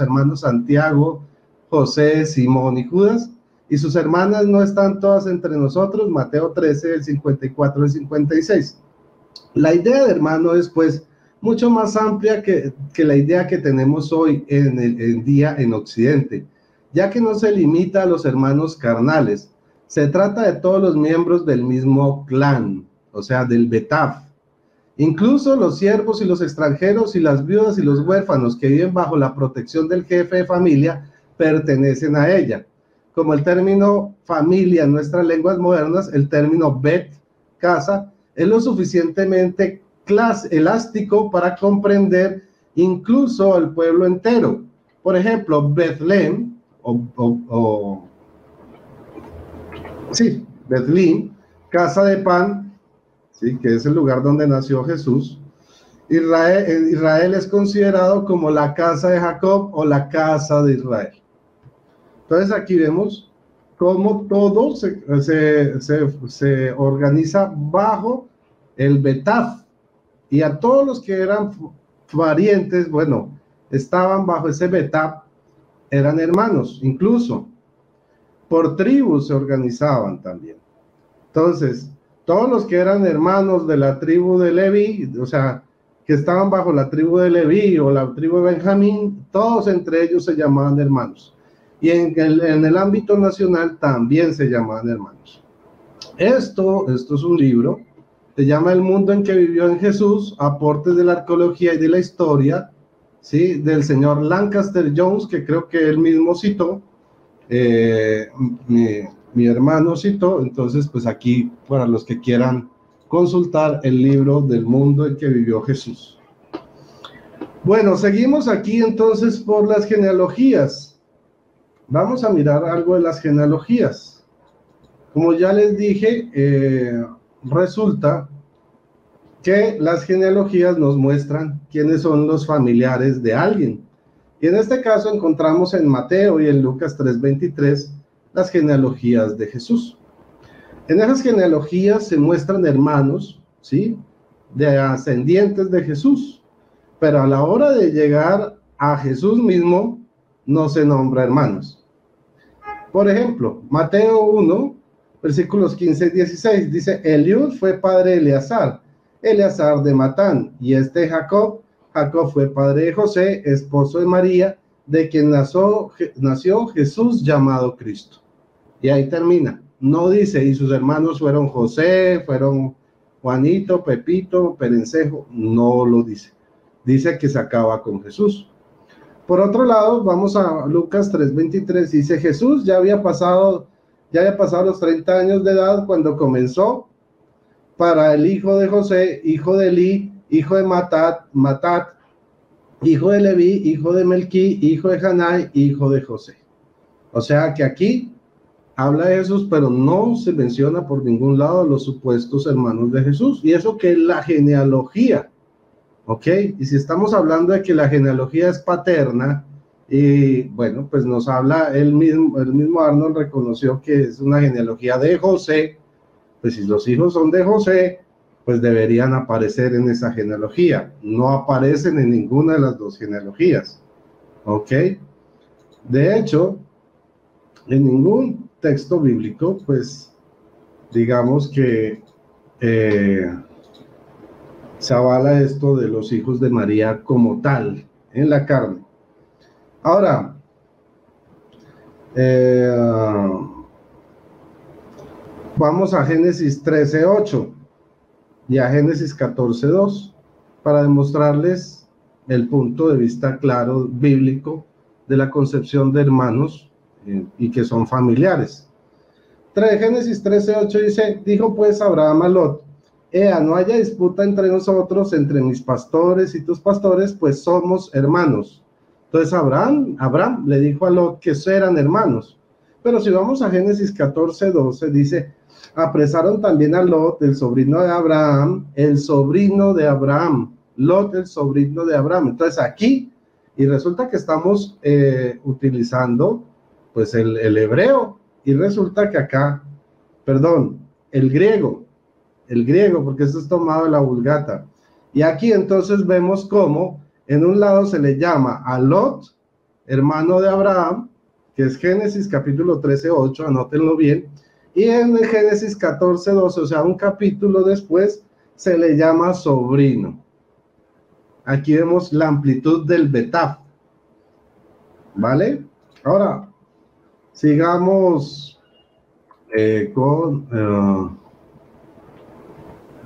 hermanos Santiago, José, Simón y Judas? ¿Y sus hermanas no están todas entre nosotros? Mateo 13, del 54 al 56. La idea de hermano es, pues, mucho más amplia que la idea que tenemos hoy en día en Occidente, ya que no se limita a los hermanos carnales. Se trata de todos los miembros del mismo clan, o sea, del betaf. Incluso los siervos y los extranjeros y las viudas y los huérfanos que viven bajo la protección del jefe de familia pertenecen a ella. Como el término familia en nuestras lenguas modernas, el término bet, casa, es lo suficientemente elástico para comprender incluso al pueblo entero. Por ejemplo, Betlem, Betlem, casa de pan, ¿sí? Que es el lugar donde nació Jesús. Israel es considerado como la casa de Jacob o la casa de Israel. Entonces aquí vemos cómo todo se organiza bajo el betaf, y a todos los que eran parientes, bueno, estaban bajo ese betaf, eran hermanos, incluso por tribus se organizaban también. Entonces, todos los que eran hermanos de la tribu de Leví, o sea, que estaban bajo la tribu de Leví o la tribu de Benjamín, todos entre ellos se llamaban hermanos. Y en el ámbito nacional también se llamaban hermanos. Esto es un libro, se llama El mundo en que vivió en Jesús, aportes de la arqueología y de la historia, ¿sí? Del señor Lancaster Jones, que creo que él mismo citó, mi hermano citó. Entonces, pues aquí, para los que quieran consultar el libro del mundo en que vivió Jesús. Bueno, seguimos aquí entonces por las genealogías. Vamos a mirar algo de las genealogías. Como ya les dije, resulta que las genealogías nos muestran quiénes son los familiares de alguien. Y en este caso encontramos en Mateo y en Lucas 3:23 las genealogías de Jesús. En esas genealogías se muestran hermanos, ¿sí?, de ascendientes de Jesús, pero a la hora de llegar a Jesús mismo no se nombra hermanos. Por ejemplo, Mateo 1, versículos 15 y 16, dice: Eliud fue padre de Eleazar, Eleazar de Matán, y Jacob. Jacob fue padre de José, esposo de María, de quien nació Jesús llamado Cristo. Y ahí termina. No dice, y sus hermanos fueron José, fueron Juanito, Pepito, Perencejo. No lo dice. Dice que se acaba con Jesús. Por otro lado, vamos a Lucas 3:23. Dice: Jesús ya había pasado los 30 años de edad cuando comenzó para el hijo de José, hijo de Eli, hijo de Matat, hijo de Leví, hijo de Melquí, hijo de Janai, hijo de José. O sea que aquí habla de Jesús, pero no se menciona por ningún lado los supuestos hermanos de Jesús. Y eso que es la genealogía, ¿ok? Y si estamos hablando de que la genealogía es paterna, y bueno, pues nos habla el mismo Arnold reconoció que es una genealogía de José. Pues si los hijos son de José, pues deberían aparecer en esa genealogía. No aparecen en ninguna de las dos genealogías, ¿ok? De hecho, en ningún texto bíblico, pues, digamos que se avala esto de los hijos de María como tal, en la carne. Ahora, vamos a Génesis 13:8 y a Génesis 14:2 para demostrarles el punto de vista claro bíblico de la concepción de hermanos y que son familiares. Génesis 13:8 dice: dijo pues Abraham a Lot: no haya disputa entre nosotros, entre mis pastores y tus pastores, pues somos hermanos. Entonces Abraham le dijo a Lot que eran hermanos. Pero si vamos a Génesis 14:12, dice: apresaron también a Lot, el sobrino de Abraham, Lot, el sobrino de Abraham. Entonces aquí, y resulta que estamos utilizando pues el hebreo, y resulta que acá, el griego, porque esto es tomado de la Vulgata. Y aquí entonces vemos cómo en un lado se le llama a Lot, hermano de Abraham, que es Génesis capítulo 13:8, anótenlo bien, y en Génesis 14:12, o sea, un capítulo después, se le llama sobrino. Aquí vemos la amplitud del betaf, ¿vale? Ahora, sigamos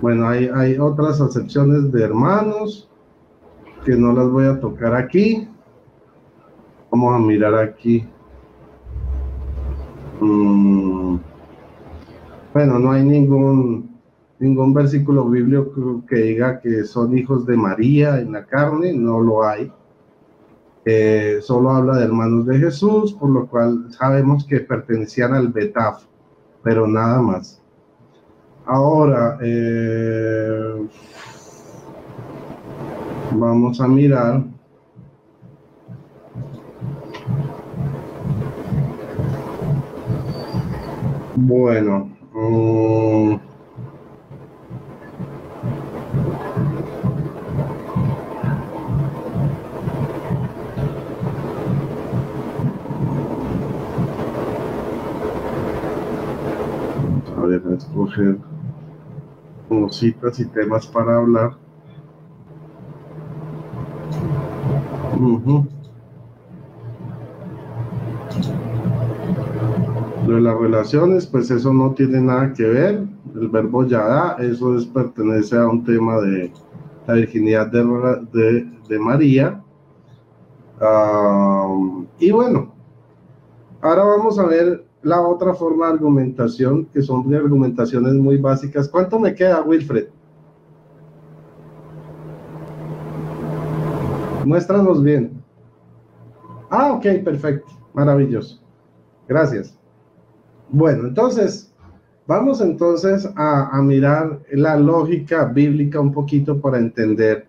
bueno, hay otras acepciones de hermanos que no las voy a tocar aquí. Vamos a mirar aquí. Bueno, no hay ningún versículo bíblico que diga que son hijos de María en la carne, no lo hay. Solo habla de hermanos de Jesús, por lo cual sabemos que pertenecían al Betaf, pero nada más. Ahora, vamos a mirar. Bueno, a ver, a escoger cositas y temas para hablar. Lo de las relaciones, pues eso no tiene nada que ver. El verbo yadá, eso pertenece a un tema de la virginidad de María. Y bueno, ahora vamos a ver la otra forma de argumentación, que son de argumentaciones muy básicas. ¿Cuánto me queda, Wilfred? Muéstranos bien. Ok, perfecto, maravilloso. Gracias. Bueno, entonces, vamos entonces a mirar la lógica bíblica un poquito para entender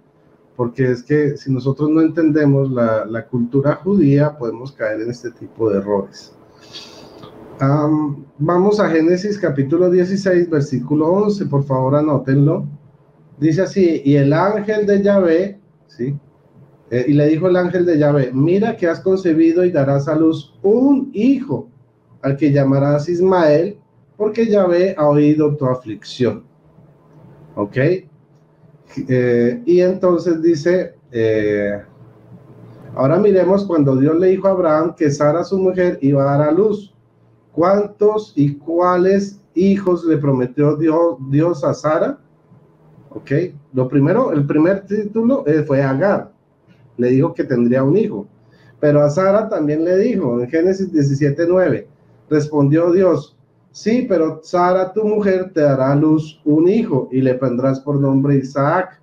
porque es que si nosotros no entendemos la cultura judía, podemos caer en este tipo de errores. Vamos a Génesis capítulo 16, versículo 11, por favor anótenlo. Dice así: y el ángel de Yahvé, ¿sí? Y le dijo el ángel de Yahvé: mira que has concebido y darás a luz un hijo, al que llamarás Ismael, porque Yahvé ha oído tu aflicción. ¿Ok? Y entonces dice, ahora miremos cuando Dios le dijo a Abraham que Sara, su mujer, iba a dar a luz. ¿Cuántos y cuáles hijos le prometió Dios a Sara? ¿Ok? Lo primero, el primer título fue Agar. Le dijo que tendría un hijo. Pero a Sara también le dijo, en Génesis 17:9, respondió Dios: sí, pero Sara, tu mujer, te dará a luz un hijo y le pondrás por nombre Isaac.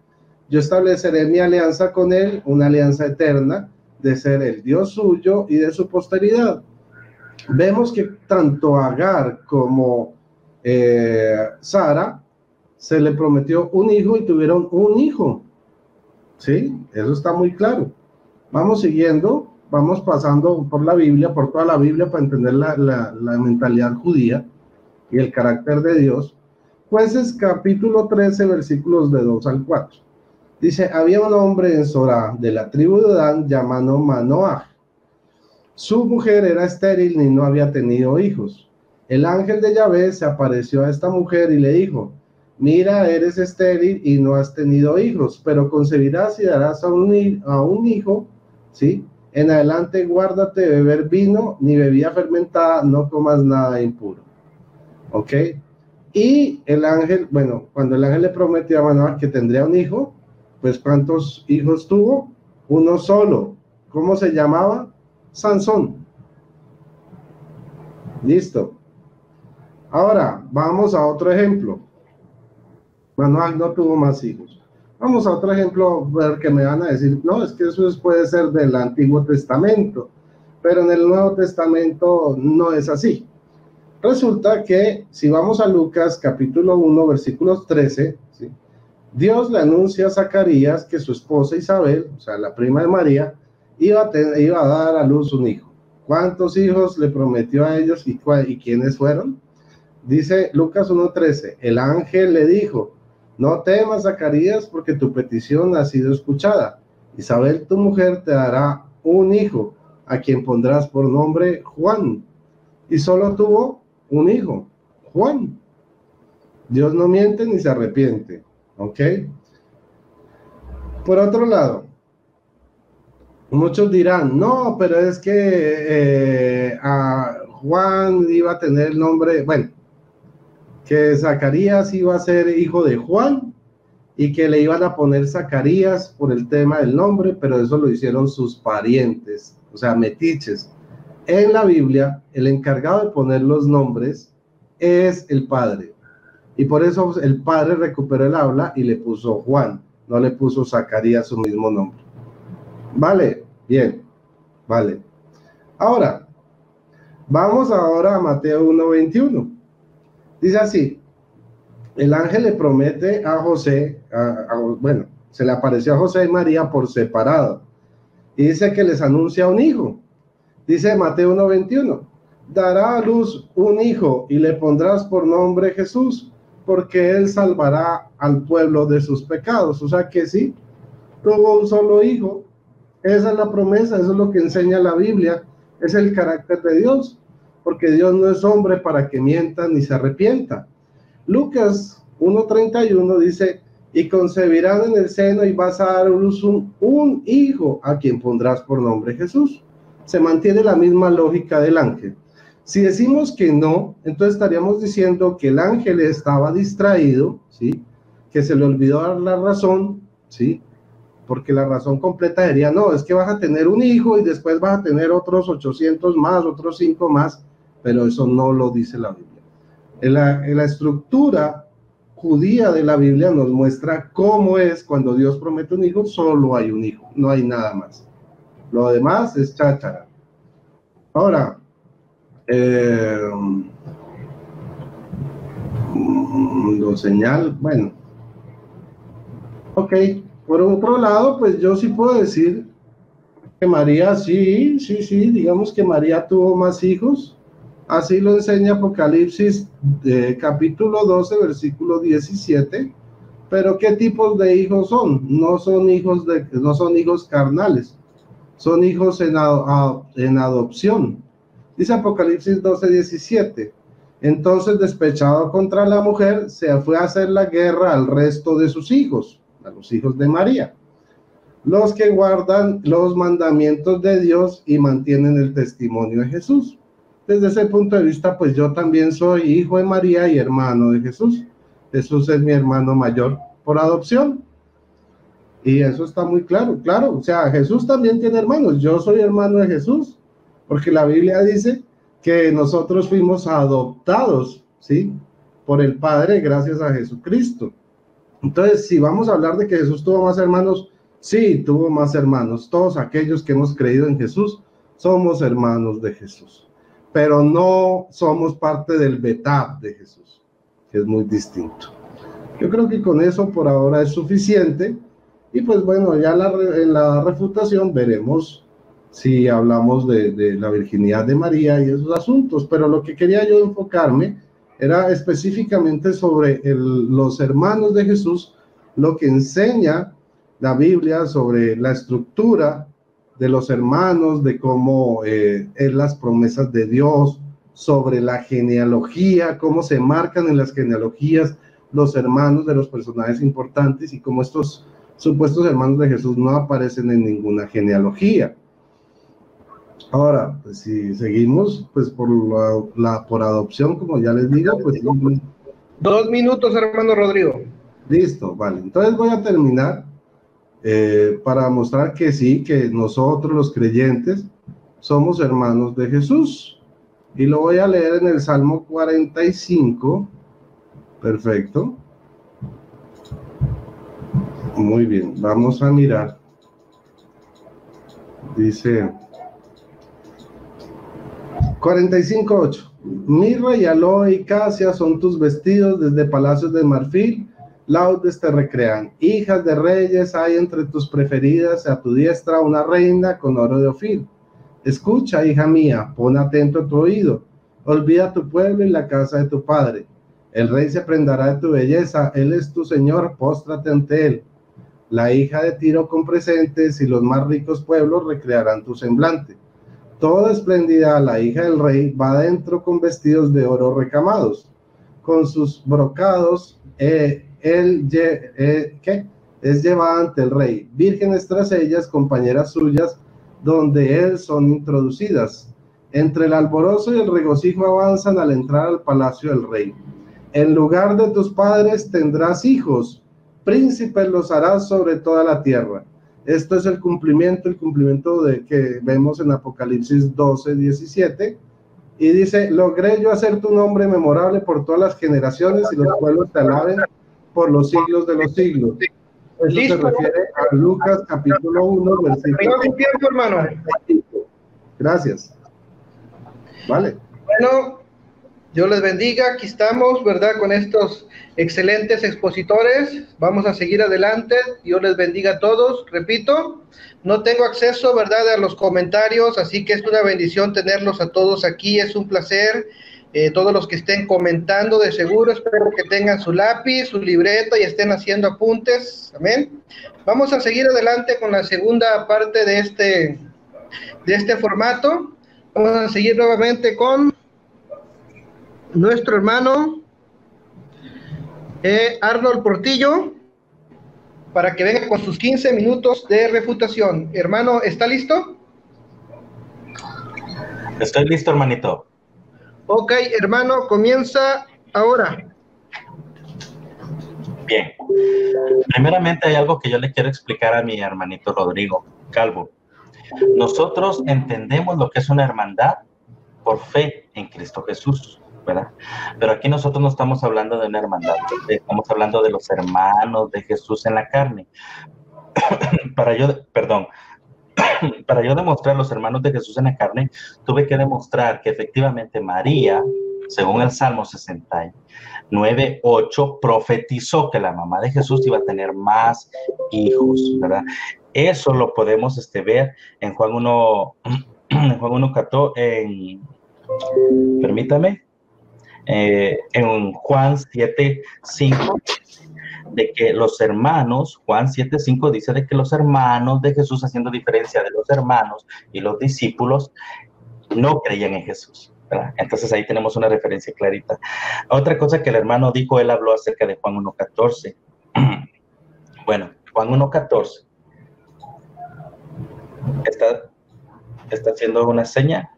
Yo estableceré mi alianza con él, una alianza eterna, de ser el Dios suyo y de su posteridad. Vemos que tanto a Agar como Sara se le prometió un hijo y tuvieron un hijo. ¿Sí? Eso está muy claro. Vamos siguiendo. Vamos pasando por la Biblia, por toda la Biblia, para entender la mentalidad judía y el carácter de Dios. Jueces capítulo 13, versículos de 2 al 4. Dice: había un hombre en Sorá, de la tribu de Dan, llamado Manoah. Su mujer era estéril y no había tenido hijos. El ángel de Yahvé se apareció a esta mujer y le dijo: mira, eres estéril y no has tenido hijos, pero concebirás y darás a un hijo, ¿sí? En adelante guárdate de beber vino ni bebida fermentada, no comas nada impuro. ¿Ok? Y el ángel, bueno, cuando el ángel le prometió a Manoah que tendría un hijo, pues ¿cuántos hijos tuvo? Uno solo. ¿Cómo se llamaba? Sansón. Listo. Ahora, vamos a otro ejemplo. Manoah no tuvo más hijos. Vamos a otro ejemplo, porque me van a decir, no, es que eso puede ser del Antiguo Testamento, pero en el Nuevo Testamento no es así. Resulta que si vamos a Lucas capítulo 1, versículos 13, ¿sí? Dios le anuncia a Zacarías que su esposa Isabel, o sea, la prima de María, iba a dar a luz un hijo. ¿Cuántos hijos le prometió a ellos y quiénes fueron? Dice Lucas 1:13, el ángel le dijo: no temas, Zacarías, porque tu petición ha sido escuchada. Isabel, tu mujer, te dará un hijo, a quien pondrás por nombre Juan. Y solo tuvo un hijo, Juan. Dios no miente ni se arrepiente. ¿Ok? Por otro lado, muchos dirán, no, pero es que a Juan iba a tener el nombre, bueno, que Zacarías iba a ser hijo de Juan y que le iban a poner Zacarías por el tema del nombre, pero eso lo hicieron sus parientes, o sea, metiches. En la Biblia, el encargado de poner los nombres es el padre, y por eso el padre recuperó el habla y le puso Juan, no le puso Zacarías su mismo nombre. Vale, bien, vale. Ahora, vamos ahora a Mateo 1:21. Dice así: el ángel le promete a José, bueno, se le apareció a José y María por separado, y dice que les anuncia un hijo. Dice Mateo 1:21, dará a luz un hijo y le pondrás por nombre Jesús, porque él salvará al pueblo de sus pecados. O sea que sí, tuvo un solo hijo. Esa es la promesa, eso es lo que enseña la Biblia, es el carácter de Dios, porque Dios no es hombre para que mienta ni se arrepienta. Lucas 1:31 dice: y concebirán en el seno y vas a dar a luz un hijo, a quien pondrás por nombre Jesús. Se mantiene la misma lógica del ángel. Si decimos que no, entonces estaríamos diciendo que el ángel estaba distraído, ¿sí? Que se le olvidó dar la razón, ¿sí? Porque la razón completa sería, no, es que vas a tener un hijo y después vas a tener otros 800 más, otros 5 más, pero eso no lo dice la Biblia. En la estructura judía de la Biblia nos muestra cómo es cuando Dios promete un hijo, solo hay un hijo, no hay nada más. Lo demás es cháchara. Ahora, lo señal, bueno, ok, Por otro lado, pues yo sí puedo decir que María, sí, digamos que María tuvo más hijos. Así lo enseña Apocalipsis capítulo 12, versículo 17. Pero ¿qué tipos de hijos son? No son hijos carnales, son hijos en adopción. Dice Apocalipsis 12, 17. Entonces, despechado contra la mujer, se fue a hacer la guerra al resto de sus hijos, a los hijos de María, los que guardan los mandamientos de Dios y mantienen el testimonio de Jesús. Desde ese punto de vista, pues yo también soy hijo de María y hermano de Jesús. Jesús es mi hermano mayor por adopción. Y eso está muy claro, claro. O sea, Jesús también tiene hermanos. Yo soy hermano de Jesús, porque la Biblia dice que nosotros fuimos adoptados, ¿sí? Por el Padre gracias a Jesucristo. Entonces, si vamos a hablar de que Jesús tuvo más hermanos, sí, tuvo más hermanos. Todos aquellos que hemos creído en Jesús somos hermanos de Jesús, pero no somos parte del Betab de Jesús, que es muy distinto. Yo creo que con eso por ahora es suficiente, y pues bueno, ya en la refutación veremos si hablamos de la virginidad de María y esos asuntos, pero lo que quería yo enfocarme era específicamente sobre los hermanos de Jesús, lo que enseña la Biblia sobre la estructura de los hermanos, de cómo es las promesas de Dios, sobre la genealogía, cómo se marcan en las genealogías los hermanos de los personajes importantes y cómo estos supuestos hermanos de Jesús no aparecen en ninguna genealogía. Ahora, pues si seguimos, pues por adopción, como ya les digo, pues... 2 minutos, hermano Rodrigo. Listo, vale. Entonces voy a terminar para mostrar que sí, que nosotros los creyentes somos hermanos de Jesús. Y lo voy a leer en el Salmo 45. Perfecto. Muy bien, vamos a mirar. Dice 45:8. Mirra y aloe y casia son tus vestidos, desde palacios de marfil laudes te recrean. Hijas de reyes hay entre tus preferidas, a tu diestra una reina con oro de Ofir. Escucha, hija mía, pon atento tu oído, olvida tu pueblo y la casa de tu padre. El rey se prendará de tu belleza, él es tu señor, póstrate ante él. La hija de Tiro con presentes y los más ricos pueblos recrearán tu semblante. Toda espléndida, la hija del rey va adentro con vestidos de oro recamados, con sus brocados, es llevada ante el rey. Vírgenes tras ellas, compañeras suyas, donde él son introducidas. Entre el alborozo y el regocijo avanzan al entrar al palacio del rey. En lugar de tus padres tendrás hijos, príncipes los harás sobre toda la tierra. Esto es el cumplimiento de que vemos en Apocalipsis 12, 17, y dice, logré yo hacer tu nombre memorable por todas las generaciones y los pueblos te alaben por los siglos de los siglos. Eso ¿listo? Se refiere a Lucas capítulo 1, versículo 25, hermano. Gracias. Vale. Bueno, Dios les bendiga, aquí estamos, ¿verdad? Con estos excelentes expositores, vamos a seguir adelante, Dios les bendiga a todos, repito, no tengo acceso, ¿verdad?, a los comentarios, así que es una bendición tenerlos a todos aquí, es un placer, todos los que estén comentando, de seguro, espero que tengan su lápiz, su libreta y estén haciendo apuntes, amén. Vamos a seguir adelante con la segunda parte de este formato, vamos a seguir nuevamente con nuestro hermano Arnold Portillo, para que venga con sus 15 minutos de refutación. Hermano, ¿está listo? Estoy listo, hermanito. Ok, hermano, comienza ahora. Bien. Primeramente hay algo que yo le quiero explicar a mi hermanito Rodrigo Calvo. Nosotros entendemos lo que es una hermandad por fe en Cristo Jesús, ¿verdad? Pero aquí nosotros no estamos hablando de una hermandad, estamos hablando de los hermanos de Jesús en la carne. Para yo demostrar los hermanos de Jesús en la carne, tuve que demostrar que efectivamente María según el Salmo 69:8, profetizó que la mamá de Jesús iba a tener más hijos, ¿verdad? Eso lo podemos ver en Juan 1, en Juan 1:14, permítame, en Juan 7:5, de que los hermanos, Juan 7:5 dice de que los hermanos de Jesús, haciendo diferencia de los hermanos y los discípulos, no creían en Jesús, ¿verdad? Entonces ahí tenemos una referencia clarita. Otra cosa que el hermano dijo, él habló acerca de Juan 1:14. Bueno, Juan 1:14. ¿Está haciendo una seña?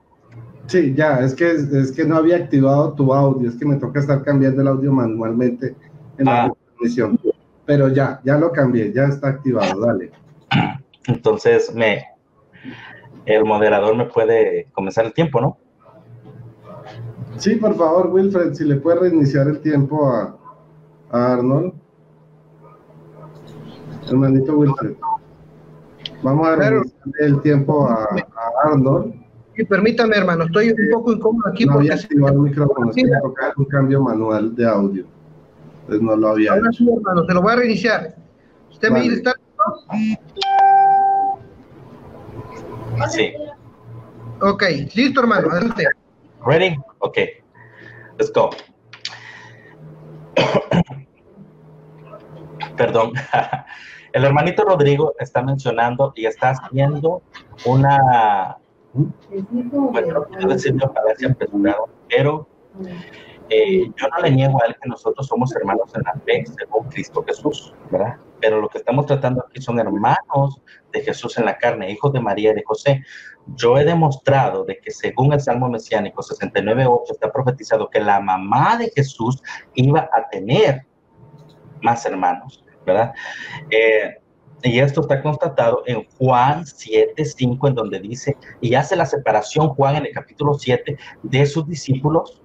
Sí, ya, es que no había activado tu audio, es que me toca estar cambiando el audio manualmente en la transmisión, pero ya lo cambié, ya está activado, dale. Entonces, el moderador me puede comenzar el tiempo, ¿no? Sí, por favor, Wilfred, si le puede reiniciar el tiempo a Arnold. Hermanito Wilfred. Vamos a reiniciar el tiempo a Arnold. Sí, permítame, hermano, estoy un poco incómodo aquí. No había activado el micrófono, es que me toca un cambio manual de audio. Entonces no lo había Ahora hecho. sí, hermano, se lo voy a reiniciar. ¿Usted Vale. me dice está? Sí. Ok, listo, hermano, adelante. Ready? Ok. Let's go. Perdón. El hermanito Rodrigo está mencionando y está haciendo una... Bueno, no quiero decir una falacia apresurada, pero yo no le niego a él que nosotros somos hermanos en la fe según Cristo Jesús, ¿verdad? Pero lo que estamos tratando aquí son hermanos de Jesús en la carne, hijos de María y de José. Yo he demostrado de que según el Salmo Mesiánico 69:8 está profetizado que la mamá de Jesús iba a tener más hermanos, ¿verdad? Y esto está constatado en Juan 7:5, en donde dice, y hace la separación Juan en el capítulo 7 de sus discípulos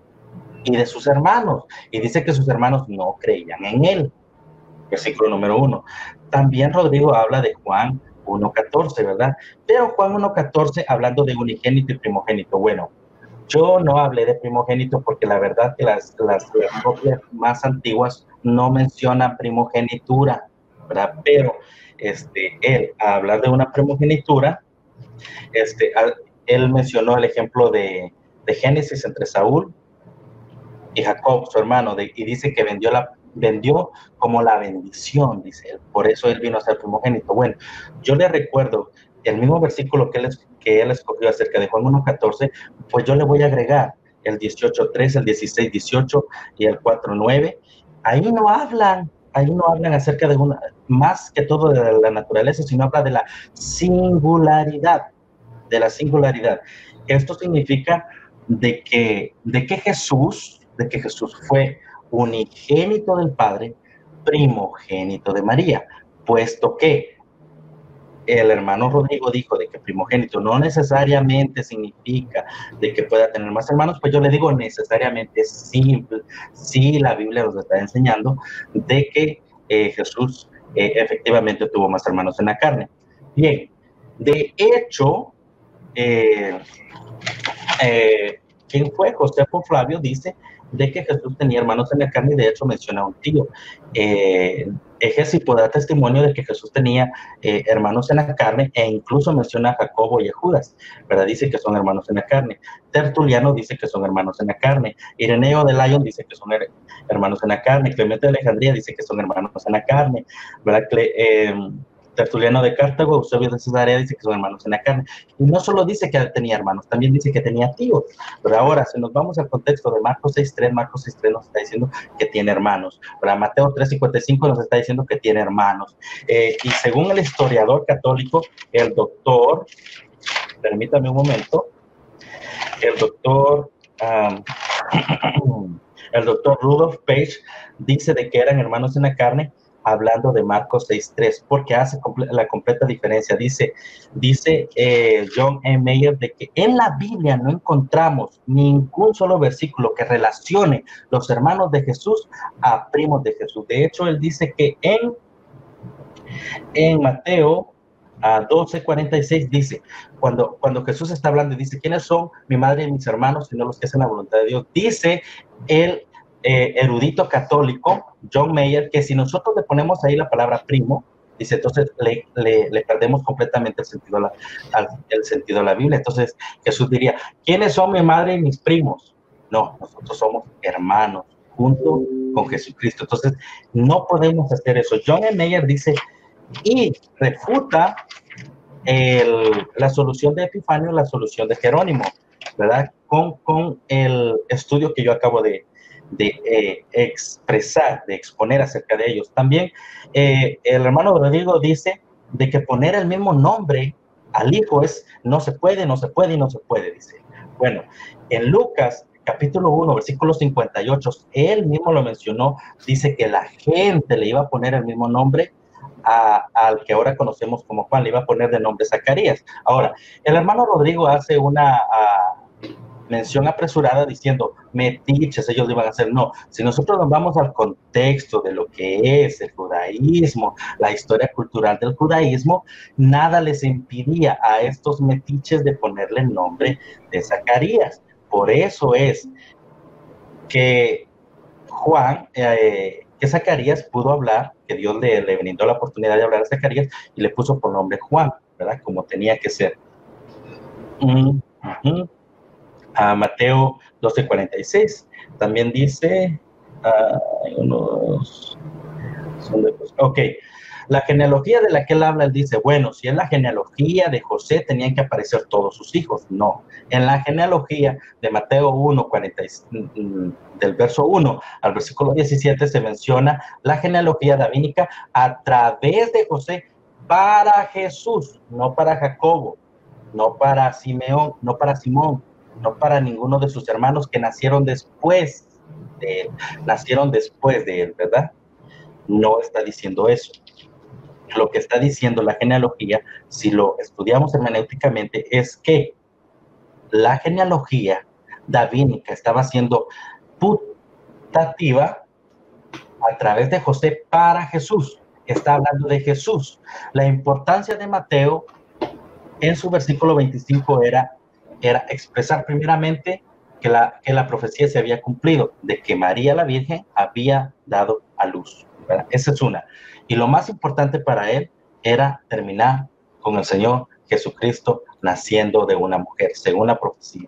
y de sus hermanos, y dice que sus hermanos no creían en él. Versículo número 1. También Rodrigo habla de Juan 1:14, ¿verdad? Pero Juan 1:14 hablando de unigénito y primogénito. Bueno, yo no hablé de primogénito porque la verdad que las copias más antiguas no mencionan primogenitura, ¿verdad? Pero él, a hablar de una primogenitura, él mencionó el ejemplo de Génesis entre Saúl y Jacob, su hermano, y dice que vendió como la bendición, dice él. Por eso él vino a ser primogénito. Bueno, yo le recuerdo el mismo versículo que él escogió acerca de Juan 1:14, pues yo le voy a agregar el 18:3, el 16:18 y el 4:9. Ahí no hablan acerca de más que todo de la naturaleza, sino habla de la singularidad, Esto significa de que Jesús fue unigénito del Padre, primogénito de María, puesto que el hermano Rodrigo dijo de que primogénito no necesariamente significa de que pueda tener más hermanos, pues yo le digo necesariamente sí, la Biblia nos está enseñando de que Jesús efectivamente tuvo más hermanos en la carne. Bien, de hecho, ¿quién fue? Josefo Flavio dice de que Jesús tenía hermanos en la carne, y de hecho menciona a un tío. Egesipo da testimonio de que Jesús tenía hermanos en la carne, e incluso menciona a Jacobo y a Judas, ¿verdad? Dice que son hermanos en la carne. Tertuliano dice que son hermanos en la carne. Ireneo de Lyon dice que son hermanos en la carne. Clemente de Alejandría dice que son hermanos en la carne, ¿verdad? Tertuliano de Cartago, Eusebio de Cesarea dice que son hermanos en la carne. Y no solo dice que tenía hermanos, también dice que tenía tíos. Pero ahora, si nos vamos al contexto de Marcos 6:3, Marcos 6:3 nos está diciendo que tiene hermanos. ¿Verdad? Mateo 3:55 nos está diciendo que tiene hermanos. Y según el historiador católico, el doctor, permítame un momento, el doctor Rudolf Page dice de que eran hermanos en la carne, hablando de Marcos 6:3, porque hace la completa diferencia. Dice John M. Mayer de que en la Biblia no encontramos ningún solo versículo que relacione los hermanos de Jesús a primos de Jesús. De hecho, él dice que en Mateo 12:46 dice, cuando Jesús está hablando y dice, ¿quiénes son mi madre y mis hermanos, sino los que hacen la voluntad de Dios? Dice el erudito católico John Mayer que si nosotros le ponemos ahí la palabra primo, dice, entonces le perdemos completamente el sentido de la Biblia. Entonces Jesús diría, ¿quiénes son mi madre y mis primos? No, nosotros somos hermanos junto con Jesucristo. Entonces no podemos hacer eso. John Mayer dice y refuta la solución de Epifanio, la solución de Jerónimo, ¿verdad? Con el estudio que yo acabo de expresar, de exponer acerca de ellos. También el hermano Rodrigo dice de que poner el mismo nombre al hijo no se puede, dice. Bueno, en Lucas capítulo 1, versículo 58, él mismo lo mencionó, dice que la gente le iba a poner el mismo nombre al que ahora conocemos como Juan, le iba a poner de nombre Zacarías. Ahora, el hermano Rodrigo hace una mención apresurada diciendo, metiches, ellos iban a hacer. No, si nosotros nos vamos al contexto de lo que es el judaísmo, la historia cultural del judaísmo, nada les impidía a estos metiches de ponerle el nombre de Zacarías. Por eso es que que Zacarías pudo hablar, que Dios le brindó la oportunidad de hablar a Zacarías y le puso por nombre Juan, ¿verdad? Como tenía que ser. A Mateo 12:46 también dice, ok, la genealogía de la que él habla, él dice, bueno, si es la genealogía de José, tenían que aparecer todos sus hijos. No, en la genealogía de Mateo 1, del verso 1 al versículo 17, se menciona la genealogía davídica a través de José para Jesús, no para Jacobo, no para Simeón, no para Simón, no para ninguno de sus hermanos que nacieron después de él, ¿verdad? No está diciendo eso. Lo que está diciendo la genealogía, si lo estudiamos hermenéuticamente, es que la genealogía davídica estaba siendo putativa a través de José para Jesús. Está hablando de Jesús. La importancia de Mateo en su versículo 25 era expresar primeramente que la profecía se había cumplido, de que María la Virgen había dado a luz, ¿verdad? Esa es una. Y lo más importante para él era terminar con el Señor Jesucristo naciendo de una mujer, según la profecía.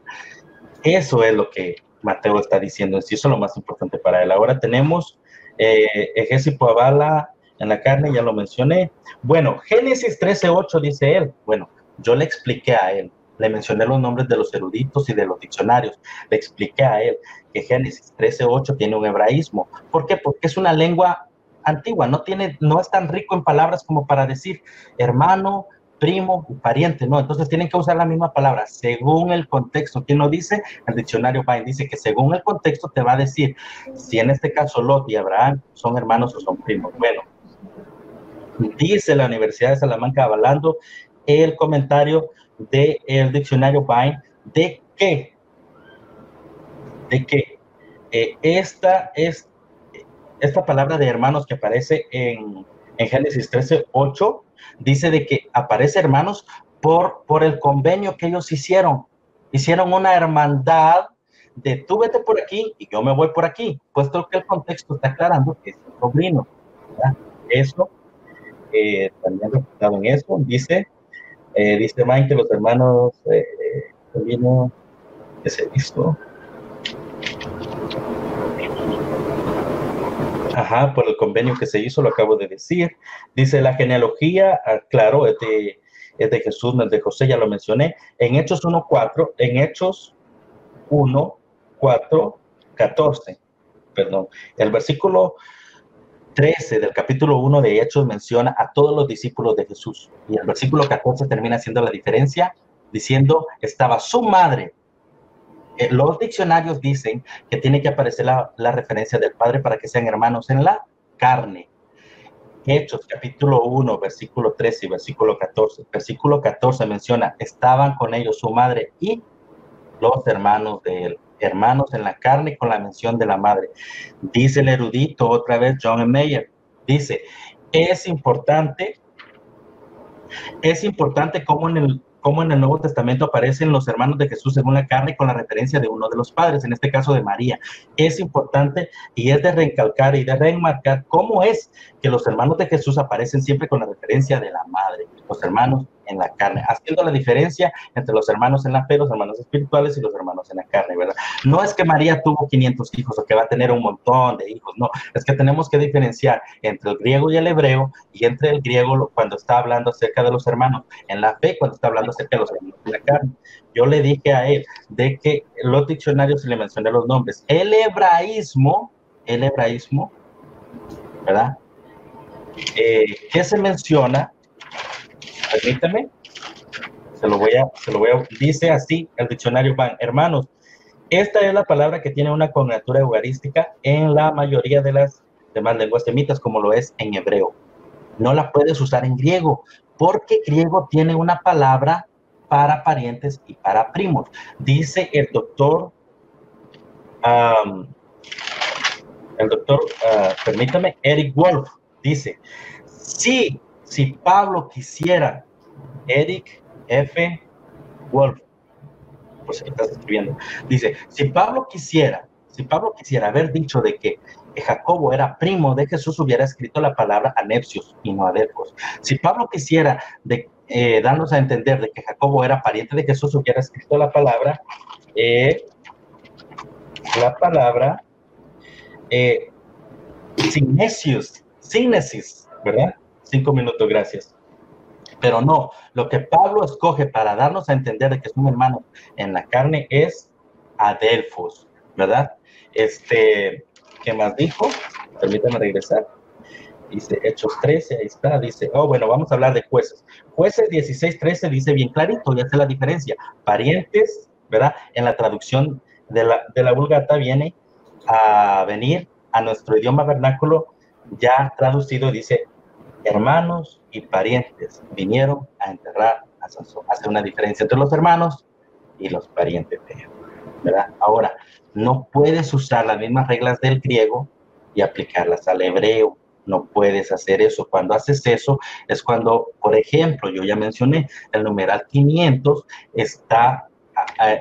Eso es lo que Mateo está diciendo, eso es lo más importante para él. Ahora tenemos Ejésipo Abala en la carne, ya lo mencioné. Bueno, Génesis 13:8 dice él, bueno, yo le expliqué a él, le mencioné los nombres de los eruditos y de los diccionarios, le expliqué a él que Génesis 13:8 tiene un hebraísmo. ¿Por qué? Porque es una lengua antigua, no es tan rico en palabras como para decir hermano, primo, pariente, no, entonces tienen que usar la misma palabra según el contexto. ¿Quién lo dice? El diccionario Vine dice que según el contexto te va a decir si en este caso Lot y Abraham son hermanos o son primos. Bueno, dice la Universidad de Salamanca, avalando el comentario del diccionario Vine, de que esta palabra de hermanos que aparece en Génesis 13:8 dice de que aparece hermanos por el convenio que ellos hicieron una hermandad de tú vete por aquí y yo me voy por aquí, puesto que el contexto está aclarando que es un sobrino, ¿verdad? Eso también reflejado en eso dice Mike que los hermanos sobrino que se hizo por el convenio que se hizo, lo acabo de decir. Dice la genealogía, claro, es de Jesús, no es de José, ya lo mencioné. En Hechos 1:14, perdón, el versículo 13 del capítulo 1 de Hechos menciona a todos los discípulos de Jesús. Y el versículo 14 termina haciendo la diferencia, diciendo, estaba su madre. Los diccionarios dicen que tiene que aparecer la referencia del Padre para que sean hermanos en la carne. Hechos, capítulo 1, versículo 13 y versículo 14. Versículo 14 menciona, estaban con ellos su madre y los hermanos de él. Hermanos en la carne con la mención de la madre. Dice el erudito, otra vez John Mayer, dice, es importante Es importante cómo en el Nuevo Testamento aparecen los hermanos de Jesús según la carne con la referencia de uno de los padres, en este caso de María. Es importante y es de recalcar y de remarcar cómo es que los hermanos de Jesús aparecen siempre con la referencia de la madre, los hermanos en la carne, haciendo la diferencia entre los hermanos en la fe, los hermanos espirituales y los hermanos en la carne, ¿verdad? No es que María tuvo 500 hijos o que va a tener un montón de hijos, no, es que tenemos que diferenciar entre el griego y el hebreo, y entre el griego cuando está hablando acerca de los hermanos en la fe, cuando está hablando acerca de los hermanos en la carne. Yo le dije a él de que los diccionarios, le mencioné los nombres, el hebraísmo, ¿verdad? ¿Qué se menciona? Permítame, se lo voy a, dice así el diccionario Van, hermanos, esta es la palabra que tiene una conjetura eucarística en la mayoría de las demás lenguas semitas, como lo es en hebreo. No la puedes usar en griego, porque griego tiene una palabra para parientes y para primos. Dice el doctor, permítame, Eric Wolf, dice, si Pablo quisiera, Eric F. Wolf, por si estás escribiendo, dice, si Pablo quisiera haber dicho de que Jacobo era primo de Jesús, hubiera escrito la palabra anepsios y no adelfos. Si Pablo quisiera darnos a entender de que Jacobo era pariente de Jesús, hubiera escrito la palabra Sinesis, ¿verdad? 5 minutos, gracias. Pero no, lo que Pablo escoge para darnos a entender de que es un hermano en la carne es adelfos, ¿verdad? ¿Qué más dijo? Permítame regresar. Dice Hechos 13, ahí está, dice, bueno, vamos a hablar de Jueces. Jueces 16, 13 dice bien clarito, ya sé la diferencia. Parientes, ¿verdad? En la traducción de la Vulgata viene a venir a nuestro idioma vernáculo ya traducido, dice, hermanos y parientes vinieron a enterrar a Sansón. Hace una diferencia entre los hermanos y los parientes de él, ¿verdad? Ahora, no puedes usar las mismas reglas del griego y aplicarlas al hebreo. No puedes hacer eso. Cuando haces eso es cuando, por ejemplo, yo ya mencioné, el numeral 500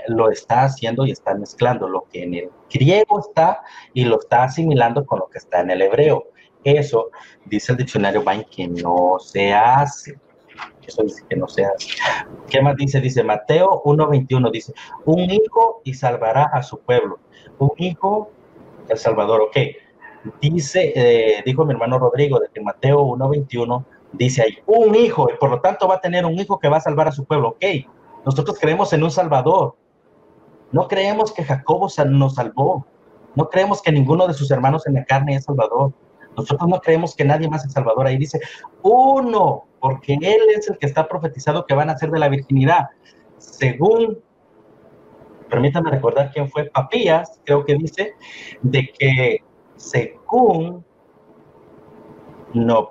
lo está haciendo y está mezclando lo que en el griego está y lo está asimilando con lo que está en el hebreo. Eso, dice el diccionario Vine, que no se hace. Eso dice que no se hace. ¿Qué más dice? Dice Mateo 1:21, dice, un hijo y salvará a su pueblo. Un hijo, el Salvador, ok. Dice, dijo mi hermano Rodrigo, de que Mateo 1:21 dice ahí, un hijo, y por lo tanto va a tener un hijo que va a salvar a su pueblo, ok. Nosotros creemos en un Salvador. No creemos que Jacobo nos salvó. No creemos que ninguno de sus hermanos en la carne es Salvador. Nosotros no creemos que nadie más es Salvador. Ahí dice, uno, porque él es el que está profetizado que van a ser de la virginidad. Según, permítanme recordar quién fue, Papías, creo que dice, de que según, no,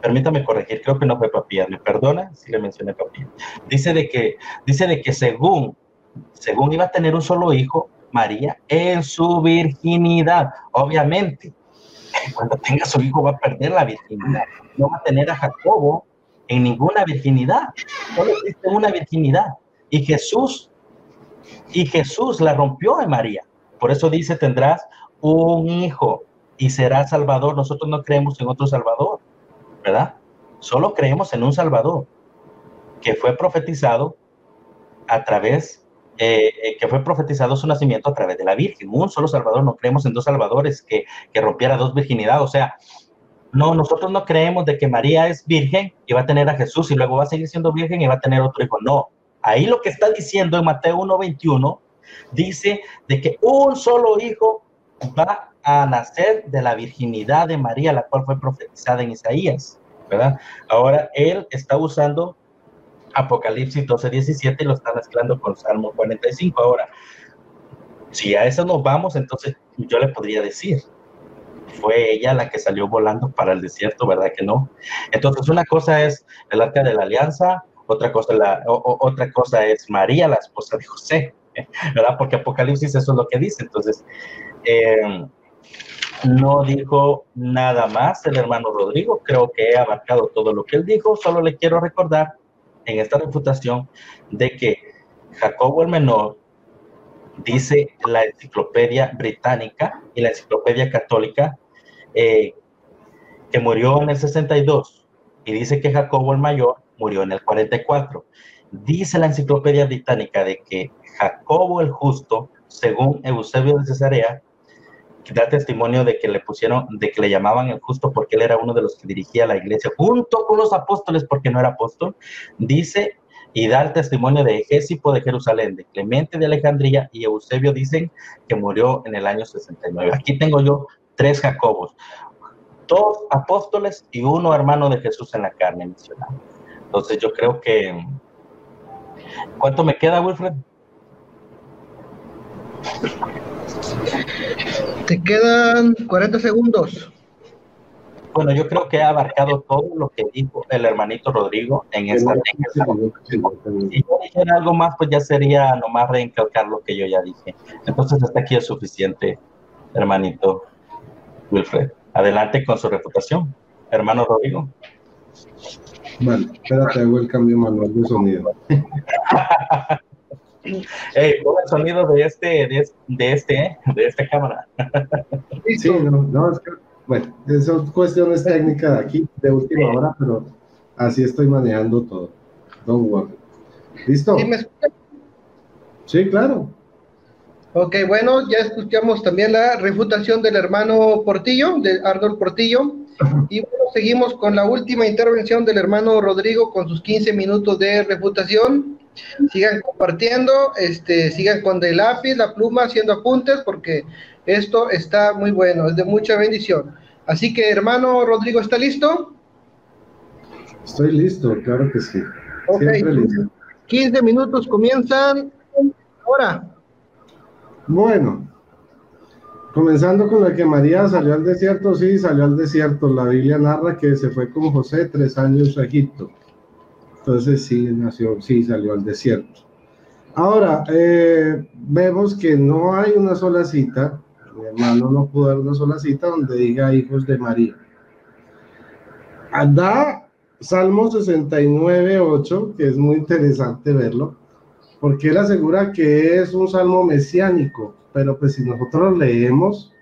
permítame corregir, creo que no fue Papías, ¿me perdona si le mencioné Papías? Dice de que según iba a tener un solo hijo, María, en su virginidad, obviamente. Cuando tenga su hijo va a perder la virginidad. No va a tener a Jacobo en ninguna virginidad. Solo existe una virginidad. Y Jesús la rompió en María. Por eso dice, tendrás un hijo y será Salvador. Nosotros no creemos en otro Salvador, ¿verdad? Solo creemos en un Salvador que fue profetizado a través que fue profetizado su nacimiento a través de la Virgen. Un solo Salvador, no creemos en dos Salvadores que rompiera dos virginidades. O sea, no, nosotros no creemos de que María es virgen y va a tener a Jesús y luego va a seguir siendo virgen y va a tener otro hijo. No, ahí lo que está diciendo en Mateo 1:21 dice de que un solo hijo va a nacer de la virginidad de María, la cual fue profetizada en Isaías, ¿verdad? Ahora él está usando Apocalipsis 12:17 y lo está mezclando con Salmo 45. Ahora, si a eso nos vamos, entonces yo le podría decir, fue ella la que salió volando para el desierto, ¿verdad que no? Entonces, una cosa es el arca de la alianza, otra cosa es María, la esposa de José, ¿verdad? Porque Apocalipsis eso es lo que dice. Entonces, No dijo nada más el hermano Rodrigo, creo que he abarcado todo lo que él dijo, solo le quiero recordar en esta refutación de que Jacobo el Menor, dice la enciclopedia británica y la enciclopedia católica, que murió en el 62, y dice que Jacobo el Mayor murió en el 44. Dice la enciclopedia británica de que Jacobo el Justo, según Eusebio de Cesarea, que da testimonio de que le pusieron, de que le llamaban el Justo porque él era uno de los que dirigía la iglesia junto con los apóstoles porque no era apóstol, dice y da el testimonio de Egésipo de Jerusalén, de Clemente de Alejandría y Eusebio dicen que murió en el año 69. Aquí tengo yo 3 Jacobos, 2 apóstoles y 1 hermano de Jesús en la carne mencionado. Entonces yo creo que... ¿Cuánto me queda, Wilfred? Te quedan 40 segundos. Bueno, yo creo que he abarcado todo lo que dijo el hermanito Rodrigo en esta. Si yo dijera algo más, pues ya sería nomás reencalcar lo que yo ya dije. Entonces hasta aquí es suficiente, hermanito Wilfred. Adelante con su refutación, hermano Rodrigo. Vale, espérate, hago el cambio manual de sonido. Pon el sonido de esta cámara. Sí, no, es que, bueno, son cuestiones técnicas de aquí, de última hora, pero así estoy manejando todo. Don't worry. ¿Listo? ¿Sí me escuchan? Sí, claro. Ok, bueno, ya escuchamos también la refutación del hermano Portillo, de Arnold Portillo, y bueno, seguimos con la última intervención del hermano Rodrigo con sus 15 minutos de refutación. Sigan compartiendo, sigan con el lápiz, la pluma, haciendo apuntes, porque esto está muy bueno, es de mucha bendición. Así que, hermano Rodrigo, ¿está listo? Estoy listo, claro que sí. Ok, siempre listo. 15 minutos comienzan ahora. Bueno, comenzando con la que María salió al desierto, sí, salió al desierto. La Biblia narra que se fue con José 3 años a Egipto. Entonces sí, salió al desierto. Ahora, vemos que no hay una sola cita, mi hermano no pudo dar una sola cita donde diga hijos de María. Da Salmo 69:8, que es muy interesante verlo, porque él asegura que es un salmo mesiánico, pero pues si nosotros leemos,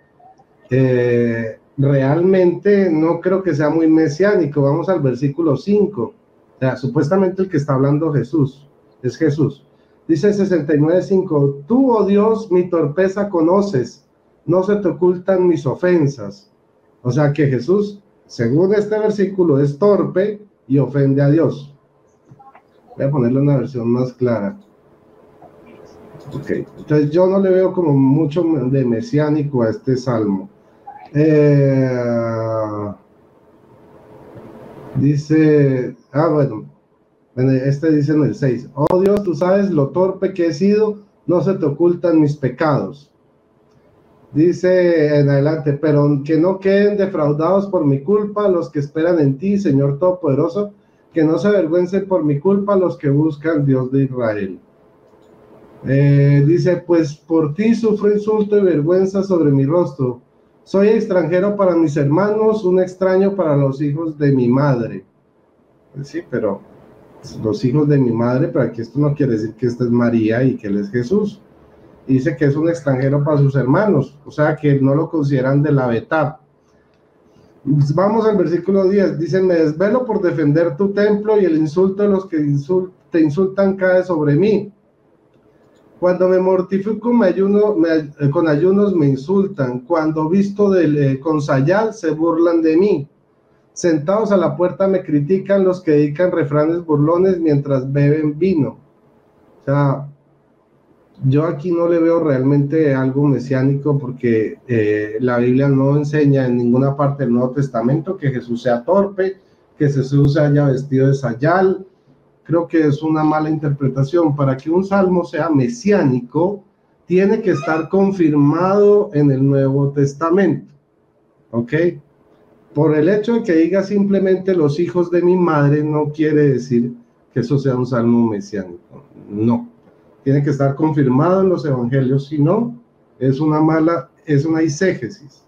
realmente no creo que sea muy mesiánico. Vamos al versículo 5, o sea, supuestamente el que está hablando Jesús, es Jesús. Dice 69:5, tú, oh Dios, mi torpeza conoces, no se te ocultan mis ofensas. O sea que Jesús, según este versículo, es torpe y ofende a Dios. Voy a ponerle una versión más clara. Ok, entonces yo no le veo como mucho de mesiánico a este salmo. Dice, bueno, este dice en el 6, oh Dios, tú sabes lo torpe que he sido, no se te ocultan mis pecados. Dice en adelante, pero que no queden defraudados por mi culpa los que esperan en ti, Señor Todopoderoso, que no se avergüencen por mi culpa los que buscan Dios de Israel. Dice, pues por ti sufro insulto y vergüenza sobre mi rostro. Soy extranjero para mis hermanos, un extraño para los hijos de mi madre. Pues sí, pero los hijos de mi madre, pero aquí esto no quiere decir que esta es María y que él es Jesús. Dice que es un extranjero para sus hermanos, o sea que no lo consideran de la Betá. Vamos al versículo 10, dice, me desvelo por defender tu templo y el insulto de los que te insultan cae sobre mí. Cuando me mortifico con ayunos me insultan, cuando visto con sayal se burlan de mí. Sentados a la puerta me critican los que dedican refranes burlones mientras beben vino. O sea, yo aquí no le veo realmente algo mesiánico porque la Biblia no enseña en ninguna parte del Nuevo Testamento que Jesús sea torpe, que Jesús haya vestido de sayal. Creo que es una mala interpretación. Para que un salmo sea mesiánico, tiene que estar confirmado en el Nuevo Testamento. ¿Ok? Por el hecho de que diga simplemente los hijos de mi madre, no quiere decir que eso sea un salmo mesiánico. No. Tiene que estar confirmado en los evangelios, si no, es una exégesis.